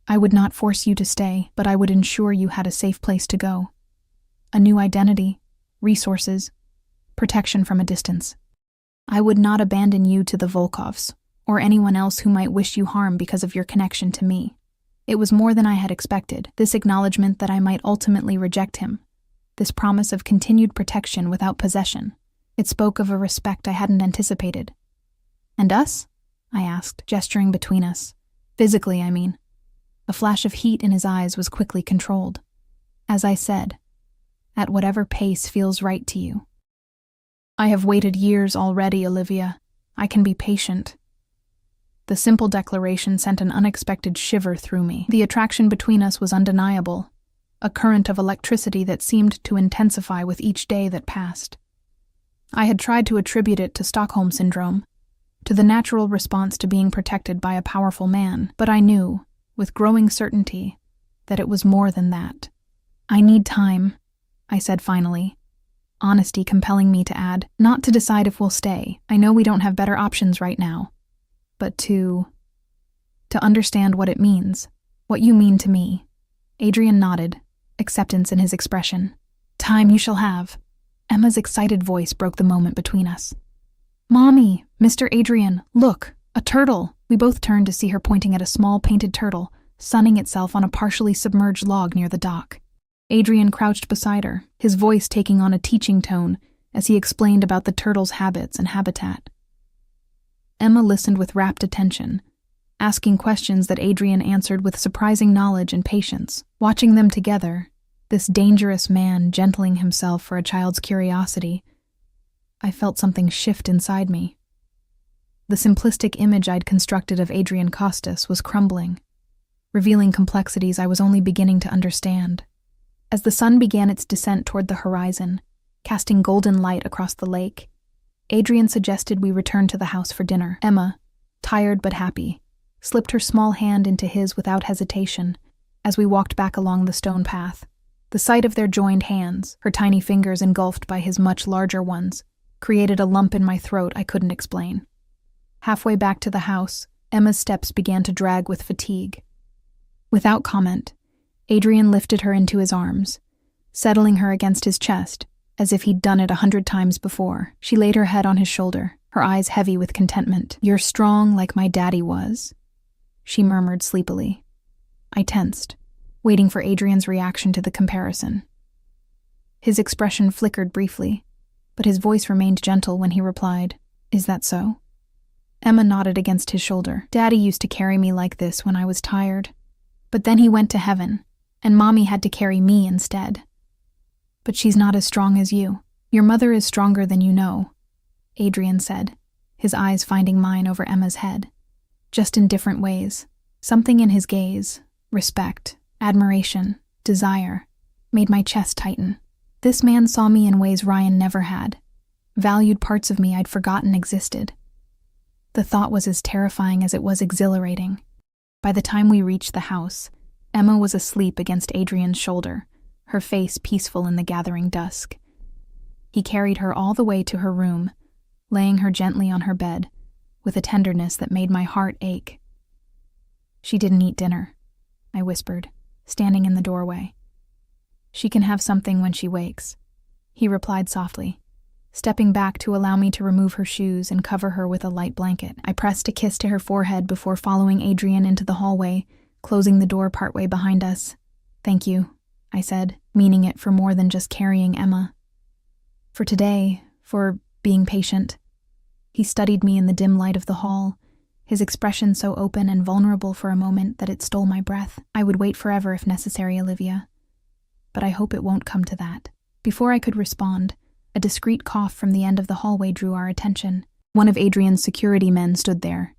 I would not force you to stay, but I would ensure you had a safe place to go. A new identity, resources, protection from a distance. I would not abandon you to the Volkovs, or anyone else who might wish you harm because of your connection to me. It was more than I had expected, this acknowledgement that I might ultimately reject him, this promise of continued protection without possession. It spoke of a respect I hadn't anticipated. And us? I asked, gesturing between us. Physically, I mean. A flash of heat in his eyes was quickly controlled. As I said, at whatever pace feels right to you. I have waited years already, Olivia. I can be patient. The simple declaration sent an unexpected shiver through me. The attraction between us was undeniable, a current of electricity that seemed to intensify with each day that passed. I had tried to attribute it to Stockholm Syndrome, to the natural response to being protected by a powerful man, but I knew, with growing certainty, that it was more than that. I need time, I said finally, honesty compelling me to add, not to decide if we'll stay. I know we don't have better options right now, but to understand what it means, what you mean to me. Adrian nodded, acceptance in his expression. Time you shall have. Emma's excited voice broke the moment between us. Mommy, Mr. Adrian, look, a turtle. We both turned to see her pointing at a small painted turtle, sunning itself on a partially submerged log near the dock. Adrian crouched beside her, his voice taking on a teaching tone as he explained about the turtle's habits and habitat. Emma listened with rapt attention, asking questions that Adrian answered with surprising knowledge and patience. Watching them together, this dangerous man gentling himself for a child's curiosity, I felt something shift inside me. The simplistic image I'd constructed of Adrian Costas was crumbling, revealing complexities I was only beginning to understand. As the sun began its descent toward the horizon, casting golden light across the lake, Adrian suggested we return to the house for dinner. Emma, tired but happy, slipped her small hand into his without hesitation as we walked back along the stone path. The sight of their joined hands, her tiny fingers engulfed by his much larger ones, created a lump in my throat I couldn't explain. Halfway back to the house, Emma's steps began to drag with fatigue. Without comment, Adrian lifted her into his arms, settling her against his chest, as if he'd done it 100 times before. She laid her head on his shoulder, her eyes heavy with contentment. You're strong like my daddy was, she murmured sleepily. I tensed, waiting for Adrian's reaction to the comparison. His expression flickered briefly, but his voice remained gentle when he replied, Is that so? Emma nodded against his shoulder. Daddy used to carry me like this when I was tired. But then he went to heaven, and Mommy had to carry me instead. But she's not as strong as you. Your mother is stronger than you know, Adrian said, his eyes finding mine over Emma's head. Just in different ways. Something in his gaze, respect, admiration, desire, made my chest tighten. This man saw me in ways Ryan never had, valued parts of me I'd forgotten existed. The thought was as terrifying as it was exhilarating. By the time we reached the house, Emma was asleep against Adrian's shoulder, her face peaceful in the gathering dusk. He carried her all the way to her room, laying her gently on her bed, with a tenderness that made my heart ache. She didn't eat dinner, I whispered, standing in the doorway. She can have something when she wakes, he replied softly, stepping back to allow me to remove her shoes and cover her with a light blanket. I pressed a kiss to her forehead before following Adrian into the hallway, closing the door partway behind us. Thank you, I said, meaning it for more than just carrying Emma. For today, for being patient. He studied me in the dim light of the hall, his expression so open and vulnerable for a moment that it stole my breath. I would wait forever if necessary, Olivia. But I hope it won't come to that. Before I could respond, a discreet cough from the end of the hallway drew our attention. One of Adrian's security men stood there,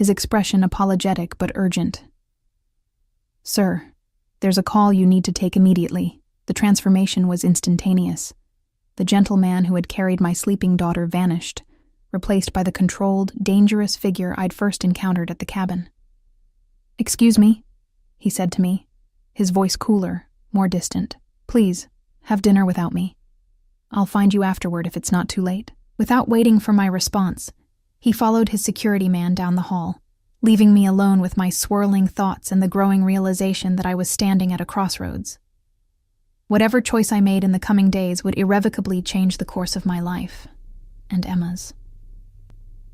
his expression apologetic but urgent. "Sir, there's a call you need to take immediately." The transformation was instantaneous. The gentleman who had carried my sleeping daughter vanished, replaced by the controlled, dangerous figure I'd first encountered at the cabin. "Excuse me," he said to me, his voice cooler, more distant. "Please, have dinner without me. I'll find you afterward if it's not too late." Without waiting for my response, he followed his security man down the hall, leaving me alone with my swirling thoughts and the growing realization that I was standing at a crossroads. Whatever choice I made in the coming days would irrevocably change the course of my life, and Emma's.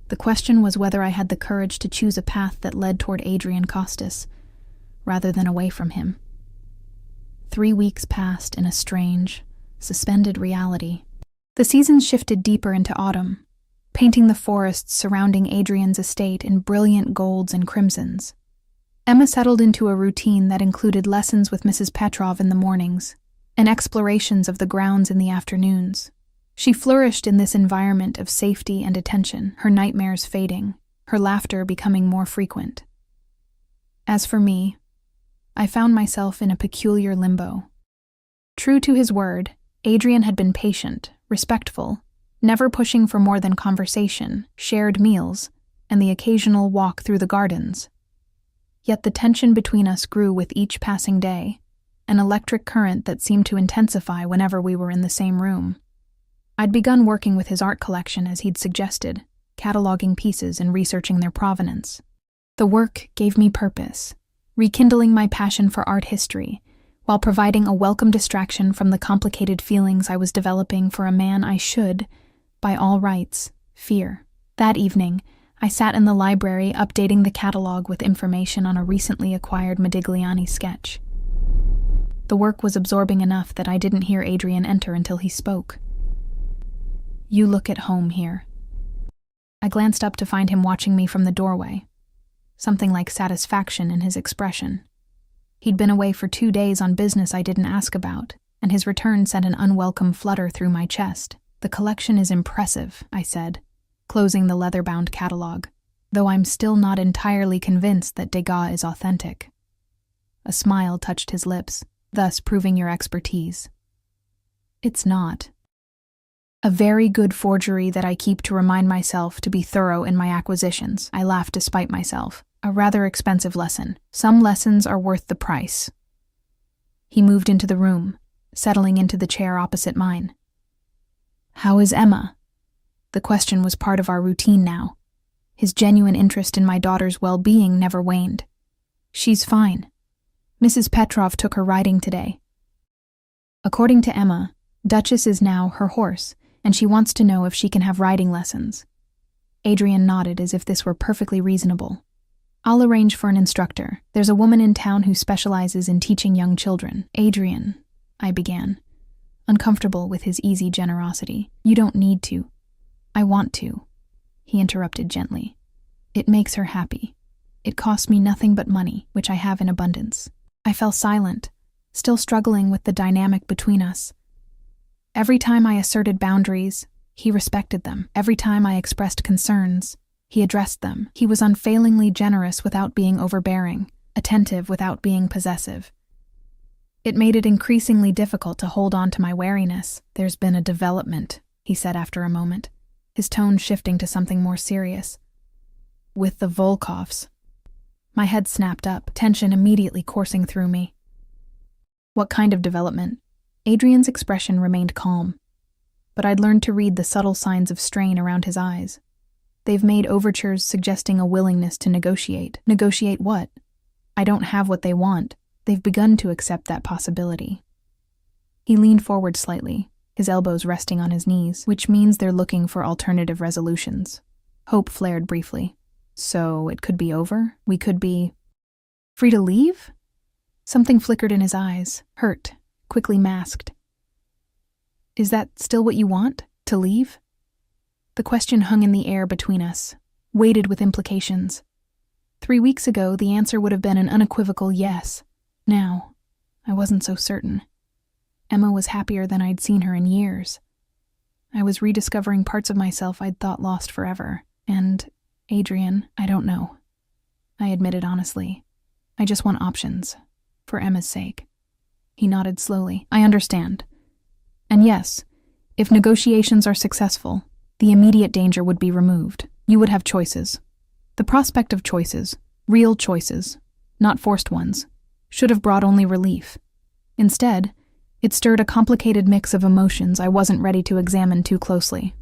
The question was whether I had the courage to choose a path that led toward Adrian Costas, rather than away from him. 3 weeks passed in a strange, suspended reality. The seasons shifted deeper into autumn, painting the forests surrounding Adrian's estate in brilliant golds and crimsons. Emma settled into a routine that included lessons with Mrs. Petrov in the mornings and explorations of the grounds in the afternoons. She flourished in this environment of safety and attention, her nightmares fading, her laughter becoming more frequent. As for me, I found myself in a peculiar limbo. True to his word, Adrian had been patient, respectful, never pushing for more than conversation, shared meals, and the occasional walk through the gardens. Yet the tension between us grew with each passing day, an electric current that seemed to intensify whenever we were in the same room. I'd begun working with his art collection as he'd suggested, cataloging pieces and researching their provenance. The work gave me purpose, rekindling my passion for art history, while providing a welcome distraction from the complicated feelings I was developing for a man I should, by all rights, fear. That evening, I sat in the library updating the catalog with information on a recently acquired Modigliani sketch. The work was absorbing enough that I didn't hear Adrian enter until he spoke. "You look at home here." I glanced up to find him watching me from the doorway, something like satisfaction in his expression. He'd been away for 2 days on business I didn't ask about, and his return sent an unwelcome flutter through my chest. "The collection is impressive," I said, closing the leather-bound catalog, though I'm still not entirely convinced that Degas is authentic. A smile touched his lips, thus proving your expertise. "It's not. A very good forgery that I keep to remind myself to be thorough in my acquisitions." I laughed despite myself. "A rather expensive lesson. Some lessons are worth the price." He moved into the room, settling into the chair opposite mine. "How is Emma?" The question was part of our routine now. His genuine interest in my daughter's well-being never waned. "She's fine. Mrs. Petrov took her riding today. According to Emma, Duchess is now her horse, and she wants to know if she can have riding lessons." Adrian nodded as if this were perfectly reasonable. "I'll arrange for an instructor. There's a woman in town who specializes in teaching young children." "Adrian," I began, uncomfortable with his easy generosity. "You don't need to." "I want to," he interrupted gently. "It makes her happy. It costs me nothing but money, which I have in abundance." I fell silent, still struggling with the dynamic between us. Every time I asserted boundaries, he respected them. Every time I expressed concerns, he addressed them. He was unfailingly generous without being overbearing, attentive without being possessive. It made it increasingly difficult to hold on to my wariness. "There's been a development," he said after a moment, his tone shifting to something more serious. "With the Volkovs." My head snapped up, tension immediately coursing through me. "What kind of development?" Adrian's expression remained calm, but I'd learned to read the subtle signs of strain around his eyes. "They've made overtures suggesting a willingness to negotiate." "Negotiate what?" "I don't have what they want. They've begun to accept that possibility." He leaned forward slightly, his elbows resting on his knees, which means they're looking for alternative resolutions. Hope flared briefly. "So it could be over? We could be free to leave?" Something flickered in his eyes, hurt, quickly masked. "Is that still what you want? To leave?" The question hung in the air between us, weighted with implications. 3 weeks ago, the answer would have been an unequivocal yes. Now, I wasn't so certain. Emma was happier than I'd seen her in years. I was rediscovering parts of myself I'd thought lost forever. And, Adrian, I don't know. I admitted honestly. I just want options, for Emma's sake. He nodded slowly. I understand. And yes, if negotiations are successful, the immediate danger would be removed. You would have choices. The prospect of choices, real choices, not forced ones, should have brought only relief. Instead, it stirred a complicated mix of emotions I wasn't ready to examine too closely.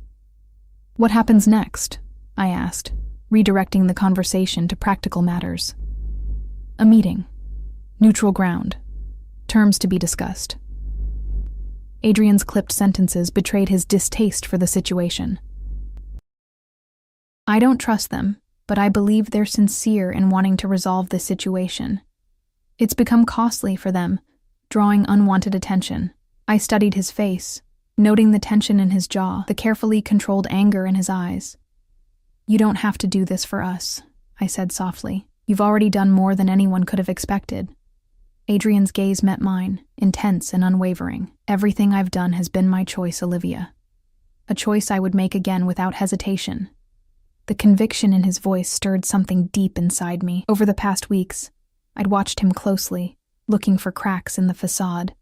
What happens next? I asked, redirecting the conversation to practical matters. A meeting. Neutral ground. Terms to be discussed. Adrian's clipped sentences betrayed his distaste for the situation. I don't trust them, but I believe they're sincere in wanting to resolve this situation. It's become costly for them, drawing unwanted attention. I studied his face, noting the tension in his jaw, the carefully controlled anger in his eyes. You don't have to do this for us, I said softly. You've already done more than anyone could have expected. Adrian's gaze met mine, intense and unwavering. Everything I've done has been my choice, Olivia. A choice I would make again without hesitation. The conviction in his voice stirred something deep inside me. Over the past weeks, I'd watched him closely, looking for cracks in the facade,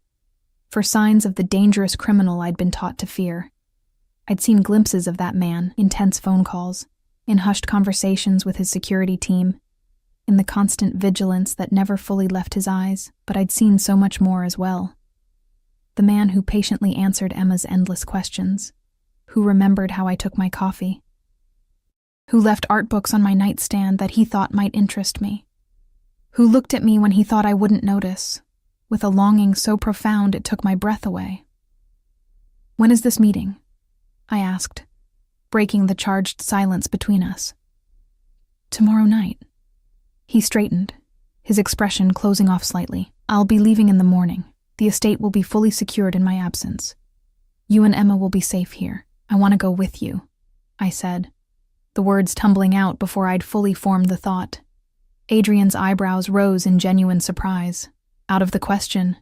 for signs of the dangerous criminal I'd been taught to fear. I'd seen glimpses of that man, intense phone calls, in hushed conversations with his security team, in the constant vigilance that never fully left his eyes, but I'd seen so much more as well. The man who patiently answered Emma's endless questions, who remembered how I took my coffee, who left art books on my nightstand that he thought might interest me, who looked at me when he thought I wouldn't notice, with a longing so profound it took my breath away. When is this meeting? I asked, breaking the charged silence between us. Tomorrow night. He straightened, his expression closing off slightly. I'll be leaving in the morning. The estate will be fully secured in my absence. You and Emma will be safe here. I want to go with you, I said, the words tumbling out before I'd fully formed the thought. Adrian's eyebrows rose in genuine surprise. Out of the question.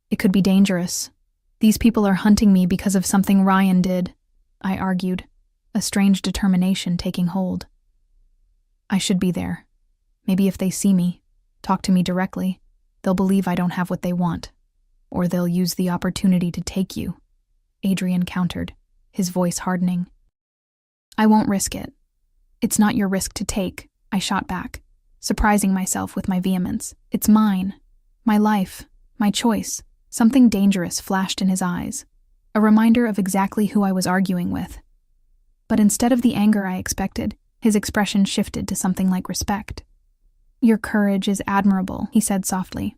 It could be dangerous. These people are hunting me because of something Ryan did, I argued, a strange determination taking hold. I should be there. Maybe if they see me, talk to me directly, they'll believe I don't have what they want. Or they'll use the opportunity to take you, Adrian countered, his voice hardening. I won't risk it. It's not your risk to take, I shot back, surprising myself with my vehemence. It's mine. My life. My choice. Something dangerous flashed in his eyes, a reminder of exactly who I was arguing with. But instead of the anger I expected, his expression shifted to something like respect. Your courage is admirable, he said softly,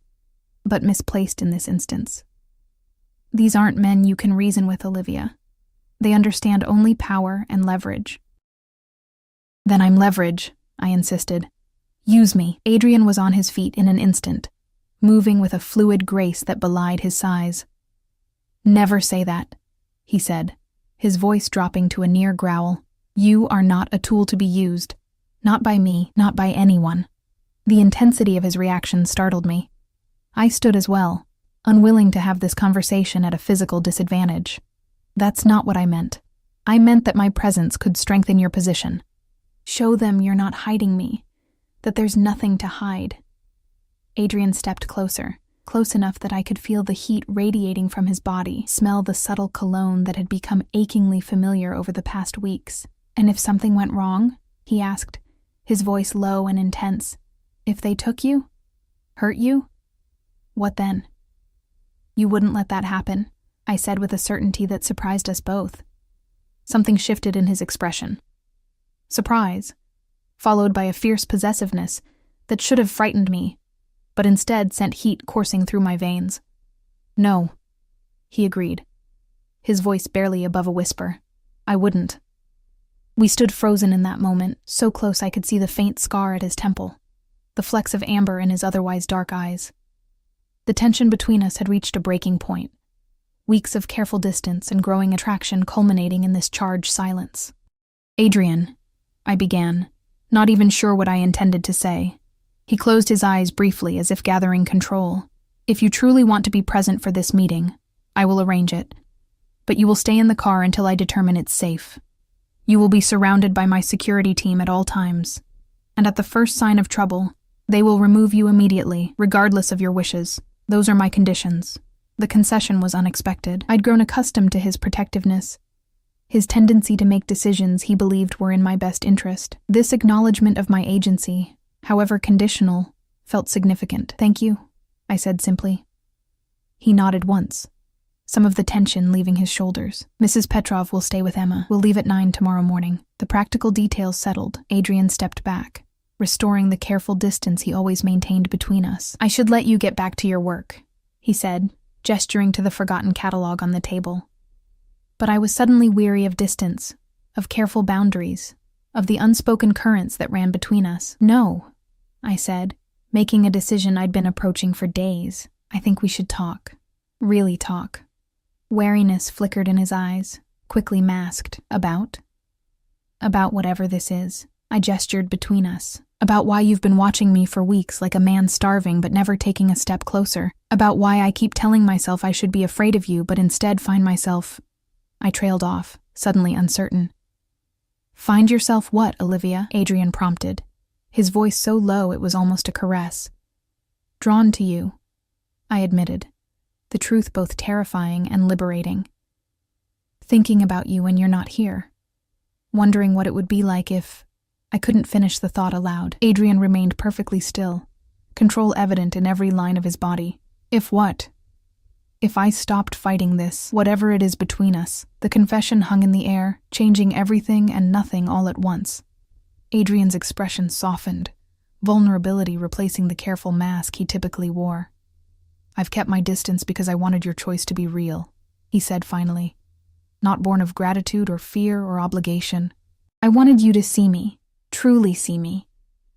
but misplaced in this instance. These aren't men you can reason with, Olivia. They understand only power and leverage. Then I'm leverage, I insisted. Use me. Adrian was on his feet in an instant, moving with a fluid grace that belied his size. Never say that, he said, his voice dropping to a near growl. You are not a tool to be used. Not by me, not by anyone. The intensity of his reaction startled me. I stood as well, unwilling to have this conversation at a physical disadvantage. That's not what I meant. I meant that my presence could strengthen your position. Show them you're not hiding me, that there's nothing to hide. Adrian stepped closer, close enough that I could feel the heat radiating from his body, smell the subtle cologne that had become achingly familiar over the past weeks. And if something went wrong? He asked, his voice low and intense. If they took you? Hurt you? What then? You wouldn't let that happen, I said with a certainty that surprised us both. Something shifted in his expression. Surprise, followed by a fierce possessiveness that should have frightened me, but instead sent heat coursing through my veins. No, he agreed, his voice barely above a whisper. I wouldn't. We stood frozen in that moment, so close I could see the faint scar at his temple, the flecks of amber in his otherwise dark eyes. The tension between us had reached a breaking point, weeks of careful distance and growing attraction culminating in this charged silence. Adrian, I began, not even sure what I intended to say. He closed his eyes briefly as if gathering control. If you truly want to be present for this meeting, I will arrange it. But you will stay in the car until I determine it's safe. You will be surrounded by my security team at all times. And at the first sign of trouble, They will remove you immediately, regardless of your wishes. Those are my conditions. The concession was unexpected. I'd grown accustomed to his protectiveness, his tendency to make decisions he believed were in my best interest. This acknowledgement of my agency, however conditional, felt significant. "Thank you," I said simply. He nodded once, some of the tension leaving his shoulders. "Mrs. Petrov will stay with Emma. We'll leave at 9 tomorrow morning." The practical details settled, Adrian stepped back, restoring the careful distance he always maintained between us. "I should let you get back to your work," he said, gesturing to the forgotten catalog on the table. But I was suddenly weary of distance, of careful boundaries, of the unspoken currents that ran between us. "No," I said, making a decision I'd been approaching for days. "I think we should talk. Really talk." Wariness flickered in his eyes, quickly masked. About whatever this is. I gestured between us. "About why you've been watching me for weeks like a man starving but never taking a step closer. About why I keep telling myself I should be afraid of you but instead find myself—" I trailed off, suddenly uncertain. "Find yourself what, Olivia?" Adrian prompted, his voice so low it was almost a caress. "Drawn to you," I admitted, the truth both terrifying and liberating. "Thinking about you when you're not here. Wondering what it would be like if—" I couldn't finish the thought aloud. Adrian remained perfectly still, control evident in every line of his body. "If what?" If I stopped fighting this, whatever it is between us. The confession hung in the air, changing everything and nothing all at once. Adrian's expression softened, vulnerability replacing the careful mask he typically wore. "I've kept my distance because I wanted your choice to be real," he said finally. "Not born of gratitude or fear or obligation. I wanted you to see me, truly see me,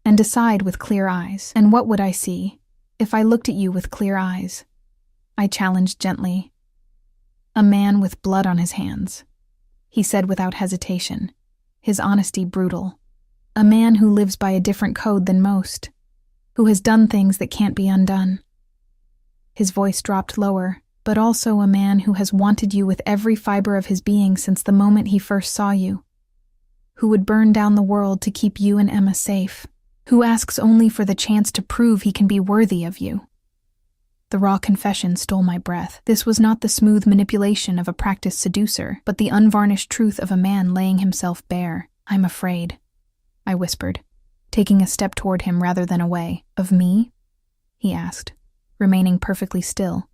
and decide with clear eyes. And what would I see if I looked at you with clear eyes?" I challenged gently. "A man with blood on his hands," he said without hesitation, his honesty brutal. "A man who lives by a different code than most, who has done things that can't be undone." His voice dropped lower, but also a man who has wanted you with every fiber of his being since the moment he first saw you, who would burn down the world to keep you and Emma safe, who asks only for the chance to prove he can be worthy of you. The raw confession stole my breath. This was not the smooth manipulation of a practiced seducer, but the unvarnished truth of a man laying himself bare. "I'm afraid," I whispered, taking a step toward him rather than away. "Of me?" he asked, remaining perfectly still,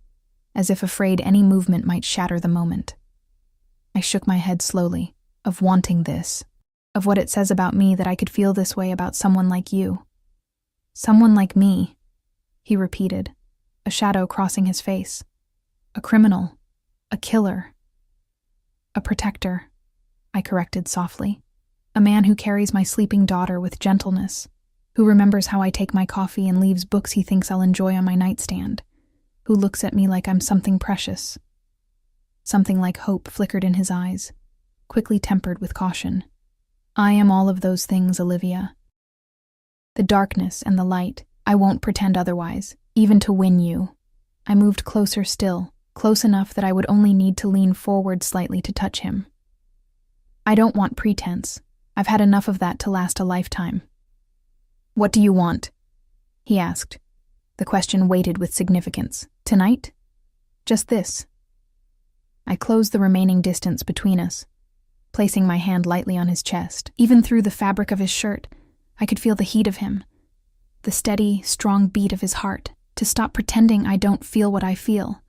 as if afraid any movement might shatter the moment. I shook my head slowly. "Of wanting this. Of what it says about me that I could feel this way about someone like you." "Someone like me," he repeated, a shadow crossing his face. "A criminal. A killer. A protector," I corrected softly. "A man who carries my sleeping daughter with gentleness, who remembers how I take my coffee and leaves books he thinks I'll enjoy on my nightstand, who looks at me like I'm something precious." Something like hope flickered in his eyes, quickly tempered with caution. "I am all of those things, Olivia. The darkness and the light. I won't pretend otherwise, even to win you." I moved closer still, close enough that I would only need to lean forward slightly to touch him. "I don't want pretense. I've had enough of that to last a lifetime." "What do you want?" he asked. The question weighted with significance. "Tonight? Just this." I closed the remaining distance between us, placing my hand lightly on his chest. Even through the fabric of his shirt, I could feel the heat of him, the steady, strong beat of his heart. To stop pretending I don't feel what I feel.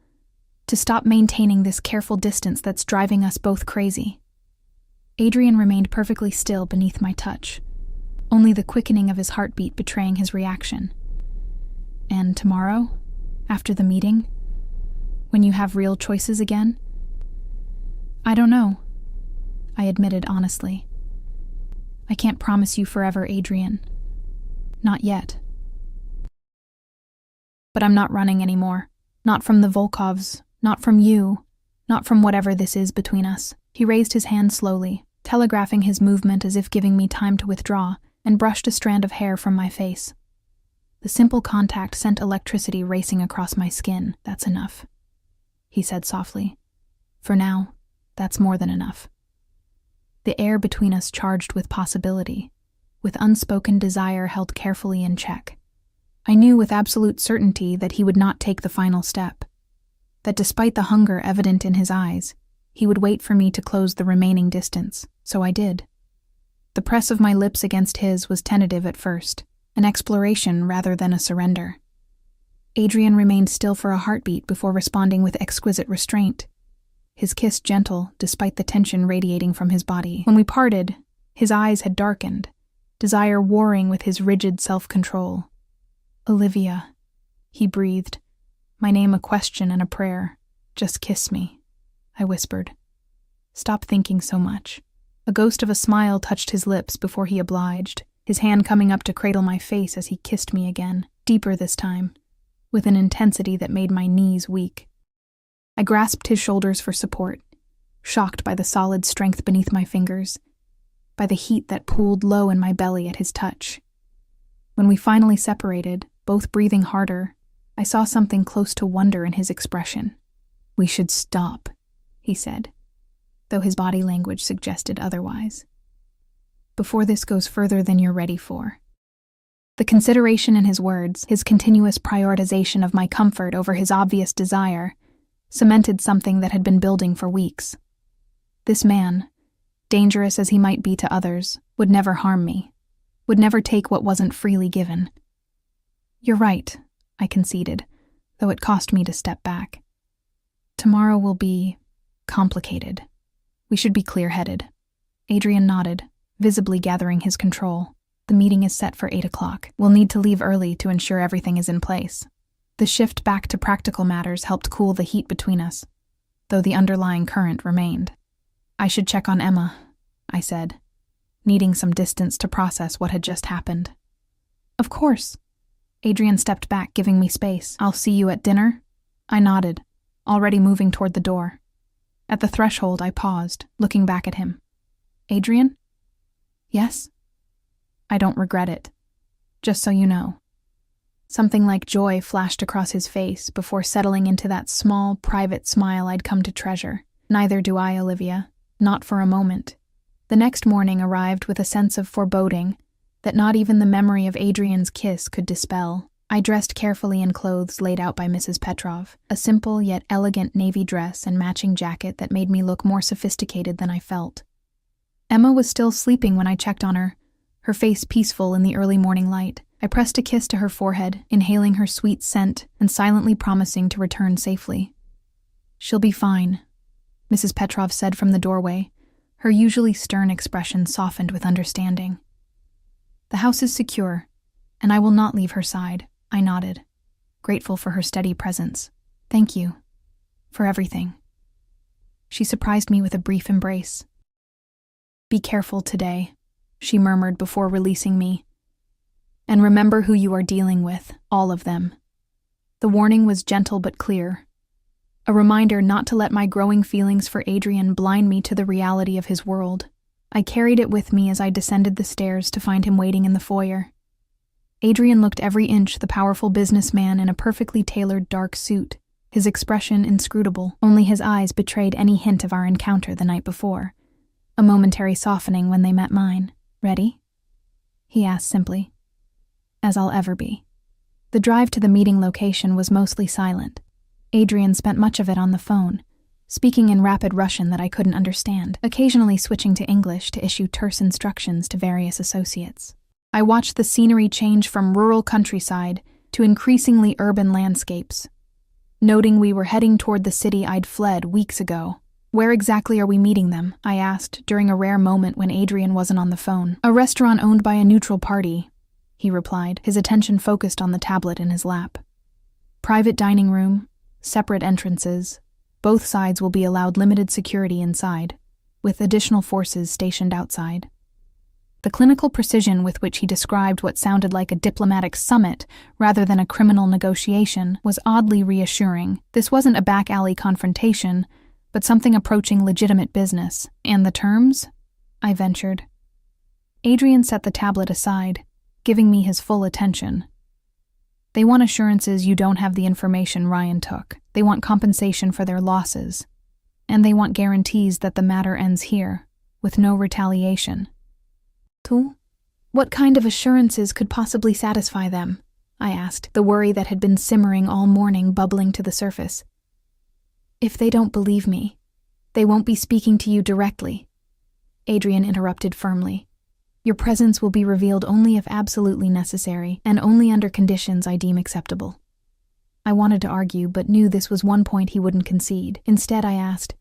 To stop maintaining this careful distance that's driving us both crazy. Adrian remained perfectly still beneath my touch, only the quickening of his heartbeat betraying his reaction. "And tomorrow, after the meeting, when you have real choices again?" "I don't know," I admitted honestly. "I can't promise you forever, Adrian. Not yet. But I'm not running anymore. Not from the Volkovs, not from you, not from whatever this is between us." He raised his hand slowly, telegraphing his movement as if giving me time to withdraw, and brushed a strand of hair from my face. The simple contact sent electricity racing across my skin. "That's enough," he said softly. "For now, that's more than enough." The air between us charged with possibility, with unspoken desire held carefully in check. I knew with absolute certainty that he would not take the final step, that despite the hunger evident in his eyes, he would wait for me to close the remaining distance, so I did. The press of my lips against his was tentative at first, an exploration rather than a surrender. Adrian remained still for a heartbeat before responding with exquisite restraint, his kiss gentle despite the tension radiating from his body. When we parted, his eyes had darkened, desire warring with his rigid self-control. "Olivia," he breathed, my name a question and a prayer. "Just kiss me," I whispered. "Stop thinking so much." A ghost of a smile touched his lips before he obliged, his hand coming up to cradle my face as he kissed me again, deeper this time, with an intensity that made my knees weak. I grasped his shoulders for support, shocked by the solid strength beneath my fingers, by the heat that pooled low in my belly at his touch. When we finally separated, both breathing harder, I saw something close to wonder in his expression. "We should stop," he said, though his body language suggested otherwise. "Before this goes further than you're ready for." The consideration in his words, his continuous prioritization of my comfort over his obvious desire, cemented something that had been building for weeks. This man, dangerous as he might be to others, would never harm me, would never take what wasn't freely given. "You're right," I conceded, though it cost me to step back. "Tomorrow will be complicated. We should be clear-headed." Adrian nodded, visibly gathering his control. "The meeting is set for 8 o'clock. We'll need to leave early to ensure everything is in place." The shift back to practical matters helped cool the heat between us, though the underlying current remained. "I should check on Emma," I said, needing some distance to process what had just happened. "Of course." Adrian stepped back, giving me space. "I'll see you at dinner?" I nodded, already moving toward the door. At the threshold, I paused, looking back at him. "Adrian?" "Yes?" "I don't regret it. Just so you know." Something like joy flashed across his face before settling into that small, private smile I'd come to treasure. "Neither do I, Olivia. Not for a moment." The next morning arrived with a sense of foreboding that not even the memory of Adrian's kiss could dispel. I dressed carefully in clothes laid out by Mrs. Petrov, a simple yet elegant navy dress and matching jacket that made me look more sophisticated than I felt. Emma was still sleeping when I checked on her face peaceful in the early morning light. I pressed a kiss to her forehead, inhaling her sweet scent and silently promising to return safely. "She'll be fine," Mrs. Petrov said from the doorway, her usually stern expression softened with understanding. "The house is secure, and I will not leave her side," I nodded, grateful for her steady presence. "Thank you. For everything." She surprised me with a brief embrace. "Be careful today," she murmured before releasing me. "And remember who you are dealing with, all of them." The warning was gentle but clear, a reminder not to let my growing feelings for Adrian blind me to the reality of his world. I carried it with me as I descended the stairs to find him waiting in the foyer. Adrian looked every inch the powerful businessman in a perfectly tailored dark suit, his expression inscrutable. Only his eyes betrayed any hint of our encounter the night before, a momentary softening when they met mine. "Ready?" he asked simply. "As I'll ever be." The drive to the meeting location was mostly silent. Adrian spent much of it on the phone, speaking in rapid Russian that I couldn't understand, occasionally switching to English to issue terse instructions to various associates. I watched the scenery change from rural countryside to increasingly urban landscapes, noting we were heading toward the city I'd fled weeks ago. "Where exactly are we meeting them?" I asked during a rare moment when Adrian wasn't on the phone. "A restaurant owned by a neutral party," he replied, his attention focused on the tablet in his lap. "Private dining room, separate entrances. Both sides will be allowed limited security inside, with additional forces stationed outside." The clinical precision with which he described what sounded like a diplomatic summit rather than a criminal negotiation was oddly reassuring. This wasn't a back-alley confrontation, but something approaching legitimate business. "And the terms?" I ventured. Adrian set the tablet aside, giving me his full attention. "They want assurances you don't have the information Ryan took. They want compensation for their losses. And they want guarantees that the matter ends here, with no retaliation." "What kind of assurances could possibly satisfy them?" I asked, the worry that had been simmering all morning bubbling to the surface. If they don't believe me, they won't be speaking to you directly. Adrian interrupted firmly. Your presence will be revealed only if absolutely necessary, and only under conditions I deem acceptable. I wanted to argue, but knew this was one point he wouldn't concede. Instead, I asked,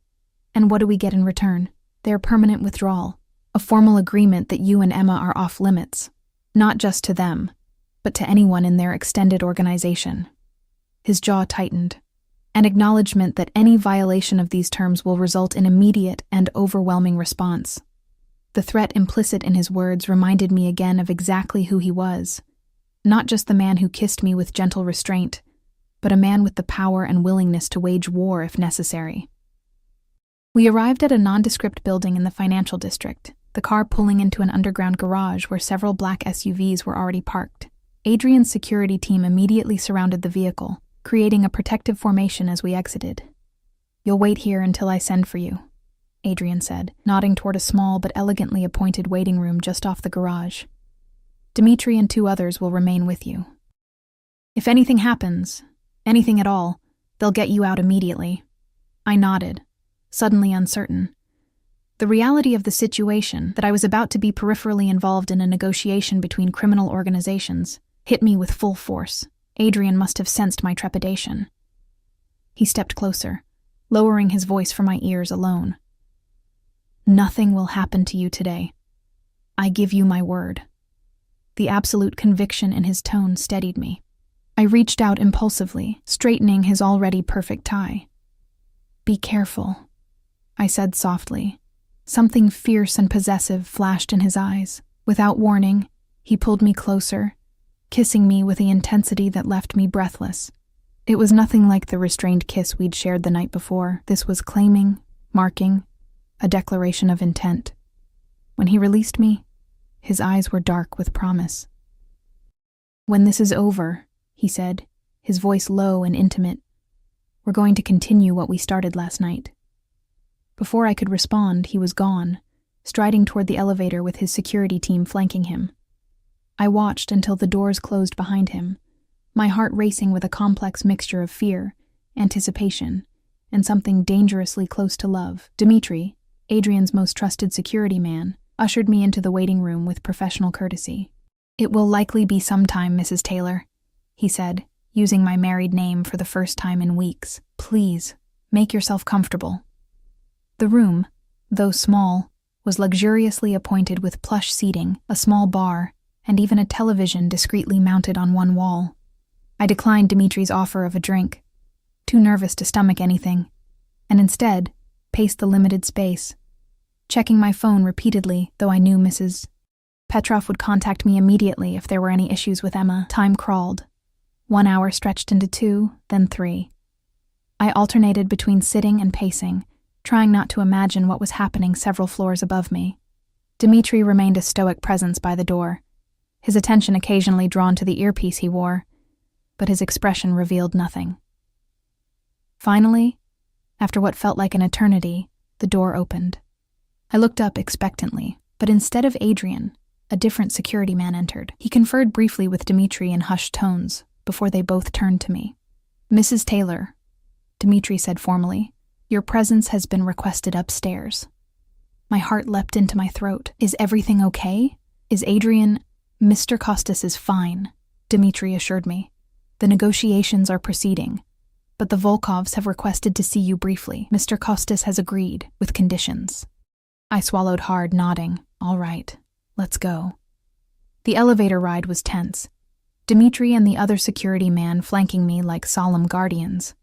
and what do we get in return? Their permanent withdrawal, a formal agreement that you and Emma are off limits, not just to them, but to anyone in their extended organization. His jaw tightened, an acknowledgement that any violation of these terms will result in immediate and overwhelming response. The threat implicit in his words reminded me again of exactly who he was, not just the man who kissed me with gentle restraint, but a man with the power and willingness to wage war if necessary. We arrived at a nondescript building in the financial district, the car pulling into an underground garage where several black SUVs were already parked. Adrian's security team immediately surrounded the vehicle, creating a protective formation as we exited. You'll wait here until I send for you, Adrian said, nodding toward a small but elegantly appointed waiting room just off the garage. Dimitri and 2 others will remain with you. If anything happens, anything at all, they'll get you out immediately. I nodded, suddenly uncertain. The reality of the situation, that I was about to be peripherally involved in a negotiation between criminal organizations, hit me with full force. Adrian must have sensed my trepidation. He stepped closer, lowering his voice for my ears alone. Nothing will happen to you today. I give you my word. The absolute conviction in his tone steadied me. I reached out impulsively, straightening his already perfect tie. Be careful, I said softly. Something fierce and possessive flashed in his eyes. Without warning, he pulled me closer, kissing me with the intensity that left me breathless. It was nothing like the restrained kiss we'd shared the night before. This was claiming, marking, a declaration of intent. When he released me, his eyes were dark with promise. When this is over, he said, his voice low and intimate, we're going to continue what we started last night. Before I could respond, he was gone, striding toward the elevator with his security team flanking him. I watched until the doors closed behind him, my heart racing with a complex mixture of fear, anticipation, and something dangerously close to love. Dimitri, Adrian's most trusted security man, ushered me into the waiting room with professional courtesy. It will likely be some time, Mrs. Taylor, he said, using my married name for the first time in weeks. Please, make yourself comfortable. The room, though small, was luxuriously appointed with plush seating, a small bar, and even a television discreetly mounted on one wall. I declined Dimitri's offer of a drink, too nervous to stomach anything, and instead paced the limited space, checking my phone repeatedly, though I knew Mrs. Petrov would contact me immediately if there were any issues with Emma. Time crawled. 1 hour stretched into 2, then 3. I alternated between sitting and pacing, trying not to imagine what was happening several floors above me. Dimitri remained a stoic presence by the door, his attention occasionally drawn to the earpiece he wore, but his expression revealed nothing. Finally, after what felt like an eternity, the door opened. I looked up expectantly, but instead of Adrian, a different security man entered. He conferred briefly with Dimitri in hushed tones before they both turned to me. Mrs. Taylor, Dimitri said formally, your presence has been requested upstairs. My heart leapt into my throat. Is everything okay? Is Adrian... Mr. Costas is fine, Dimitri assured me. The negotiations are proceeding, but the Volkovs have requested to see you briefly. Mr. Costas has agreed, with conditions. I swallowed hard, nodding. All right, let's go. The elevator ride was tense, Dimitri and the other security man flanking me like solemn guardians.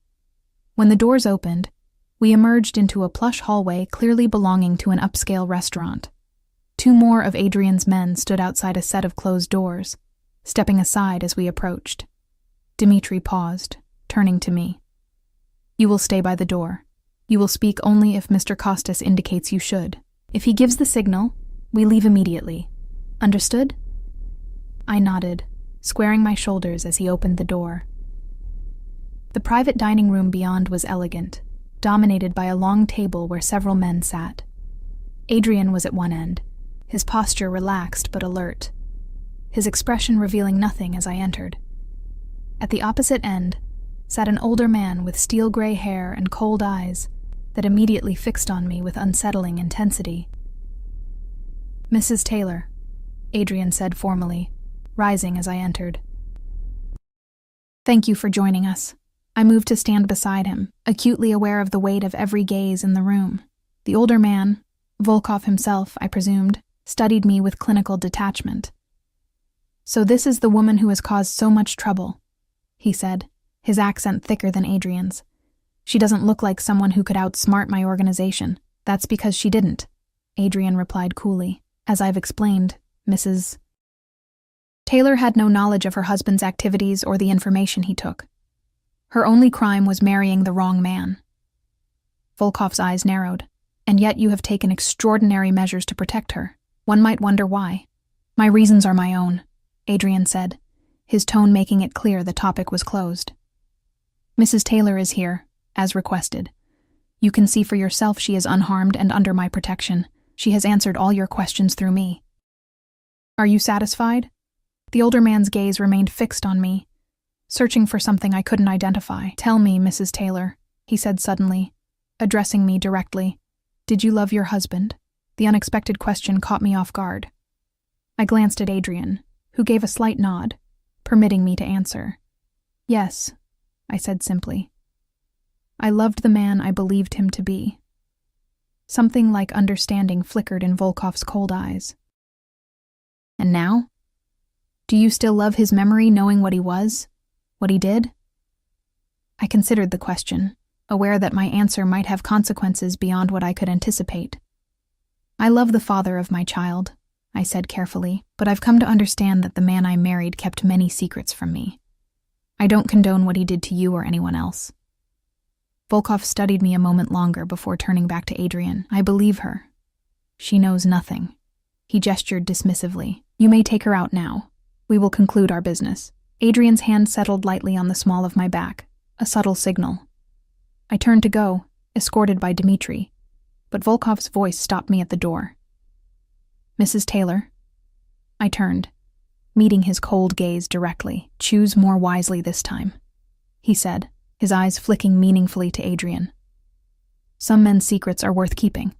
When the doors opened, we emerged into a plush hallway clearly belonging to an upscale restaurant. 2 more of Adrian's men stood outside a set of closed doors, stepping aside as we approached. Dimitri paused, turning to me. You will stay by the door. You will speak only if Mr. Costas indicates you should. If he gives the signal, we leave immediately. Understood? I nodded, squaring my shoulders as he opened the door. The private dining room beyond was elegant, dominated by a long table where several men sat. Adrian was at one end, his posture relaxed but alert, his expression revealing nothing as I entered. At the opposite end sat an older man with steel-gray hair and cold eyes that immediately fixed on me with unsettling intensity. "Mrs. Taylor," Adrian said formally, rising as I entered. "Thank you for joining us." I moved to stand beside him, acutely aware of the weight of every gaze in the room. The older man, Volkov himself, I presumed, studied me with clinical detachment. "So this is the woman who has caused so much trouble," he said, his accent thicker than Adrian's. "She doesn't look like someone who could outsmart my organization. That's because she didn't," Adrian replied coolly. "As I've explained, Mrs. Taylor had no knowledge of her husband's activities or the information he took. Her only crime was marrying the wrong man." Volkov's eyes narrowed. "And yet you have taken extraordinary measures to protect her. One might wonder why." "My reasons are my own," Adrian said, his tone making it clear the topic was closed. "Mrs. Taylor is here, as requested. You can see for yourself she is unharmed and under my protection. She has answered all your questions through me." "Are you satisfied?" The older man's gaze remained fixed on me, searching for something I couldn't identify. "Tell me, Mrs. Taylor," he said suddenly, addressing me directly. "Did you love your husband?" The unexpected question caught me off guard. I glanced at Adrian, who gave a slight nod, permitting me to answer. "Yes," I said simply. "I loved the man I believed him to be." Something like understanding flickered in Volkov's cold eyes. "And now? Do you still love his memory, knowing what he was? What he did?" I considered the question, aware that my answer might have consequences beyond what I could anticipate. "I love the father of my child," I said carefully, "but I've come to understand that the man I married kept many secrets from me. I don't condone what he did to you or anyone else." Volkov studied me a moment longer before turning back to Adrian. "I believe her. She knows nothing." He gestured dismissively. "You may take her out now. We will conclude our business." Adrian's hand settled lightly on the small of my back, a subtle signal. I turned to go, escorted by Dmitri, but Volkov's voice stopped me at the door. "Mrs. Taylor." I turned, meeting his cold gaze directly. "Choose more wisely this time," he said, his eyes flicking meaningfully to Adrian. "Some men's secrets are worth keeping."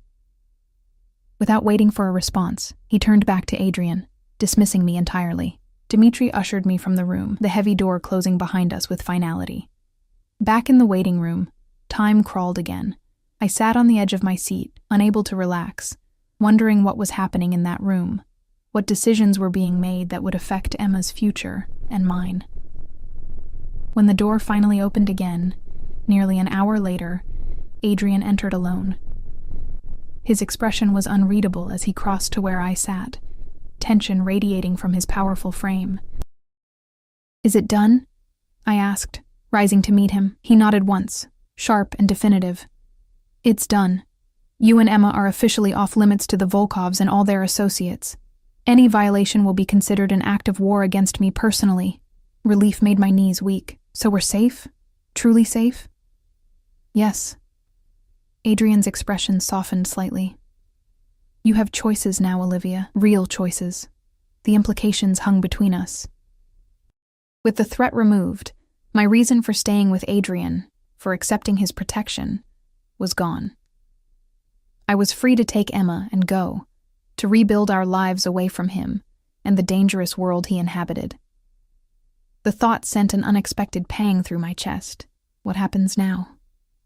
Without waiting for a response, he turned back to Adrian, dismissing me entirely. Dmitri ushered me from the room, the heavy door closing behind us with finality. Back in the waiting room, time crawled again. I sat on the edge of my seat, unable to relax, wondering what was happening in that room, what decisions were being made that would affect Emma's future and mine. When the door finally opened again, nearly an hour later, Adrian entered alone. His expression was unreadable as he crossed to where I sat, tension radiating from his powerful frame. "Is it done?" I asked, rising to meet him. He nodded once, sharp and definitive. "It's done. You and Emma are officially off limits to the Volkovs and all their associates. Any violation will be considered an act of war against me personally." Relief made my knees weak. "So we're safe? Truly safe?" "Yes." Adrian's expression softened slightly. "You have choices now, Olivia, real choices. The implications hung between us." With the threat removed, my reason for staying with Adrian, for accepting his protection, was gone. I was free to take Emma and go, to rebuild our lives away from him and the dangerous world he inhabited. The thought sent an unexpected pang through my chest. "What happens now?"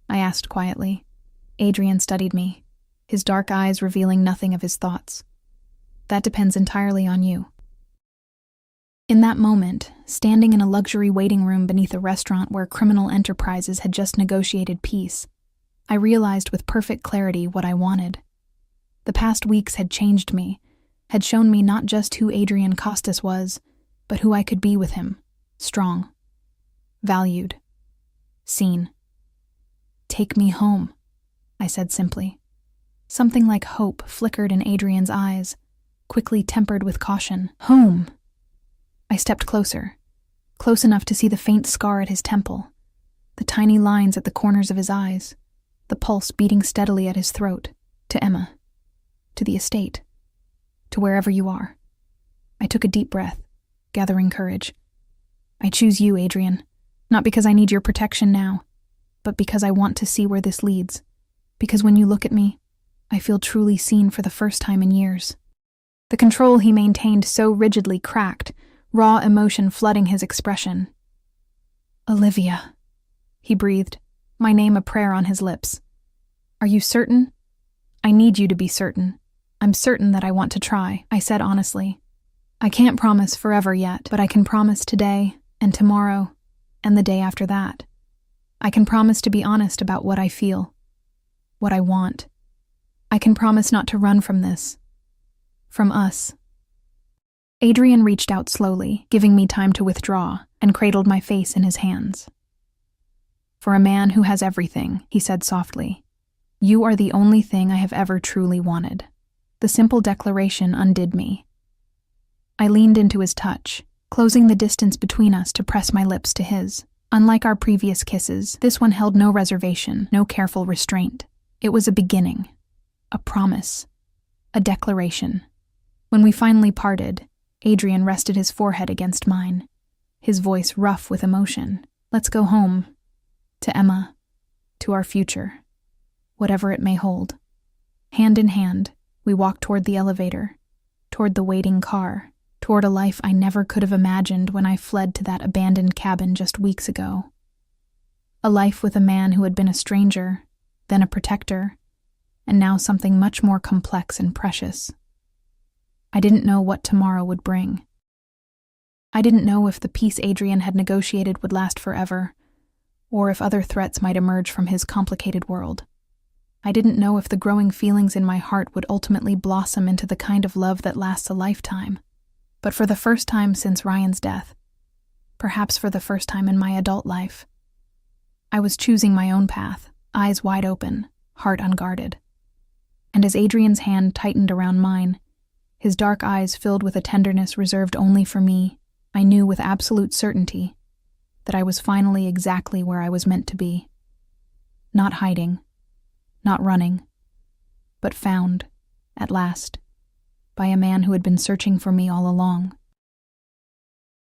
I asked quietly. Adrian studied me, his dark eyes revealing nothing of his thoughts. "That depends entirely on you." In that moment, standing in a luxury waiting room beneath a restaurant where criminal enterprises had just negotiated peace, I realized with perfect clarity what I wanted. The past weeks had changed me, had shown me not just who Adrian Costas was, but who I could be with him. Strong. Valued. Seen. "Take me home," I said simply. Something like hope flickered in Adrian's eyes, quickly tempered with caution. "Home!" I stepped closer, close enough to see the faint scar at his temple, the tiny lines at the corners of his eyes, the pulse beating steadily at his throat. "To Emma. To the estate. To wherever you are." I took a deep breath, gathering courage. I choose you, Adrian. Not because I need your protection now, but because I want to see where this leads. Because when you look at me, I feel truly seen for the first time in years." The control he maintained so rigidly cracked, raw emotion flooding his expression. "Olivia," he breathed, my name a prayer on his lips. "Are you certain?" "I need you to be certain. I'm certain that I want to try," I said honestly. "I can't promise forever yet, but I can promise today and tomorrow and the day after that. I can promise to be honest about what I feel, what I want. I can promise not to run from this, from us." Adrian reached out slowly, giving me time to withdraw, and cradled my face in his hands. "For a man who has everything," he said softly, "you are the only thing I have ever truly wanted." The simple declaration undid me. I leaned into his touch, closing the distance between us to press my lips to his. Unlike our previous kisses, this one held no reservation, no careful restraint. It was a beginning, a promise, a declaration. When we finally parted, Adrian rested his forehead against mine, his voice rough with emotion. "Let's go home. To Emma. To our future. Whatever it may hold." Hand in hand, we walked toward the elevator, toward the waiting car, toward a life I never could have imagined when I fled to that abandoned cabin just weeks ago. A life with a man who had been a stranger, then a protector, and now something much more complex and precious. I didn't know what tomorrow would bring. I didn't know if the peace Adrian had negotiated would last forever, or if other threats might emerge from his complicated world. I didn't know if the growing feelings in my heart would ultimately blossom into the kind of love that lasts a lifetime. But for the first time since Ryan's death, perhaps for the first time in my adult life, I was choosing my own path, eyes wide open, heart unguarded. And as Adrian's hand tightened around mine, his dark eyes filled with a tenderness reserved only for me, I knew with absolute certainty that I was finally exactly where I was meant to be. Not hiding, not running, but found, at last, by a man who had been searching for me all along.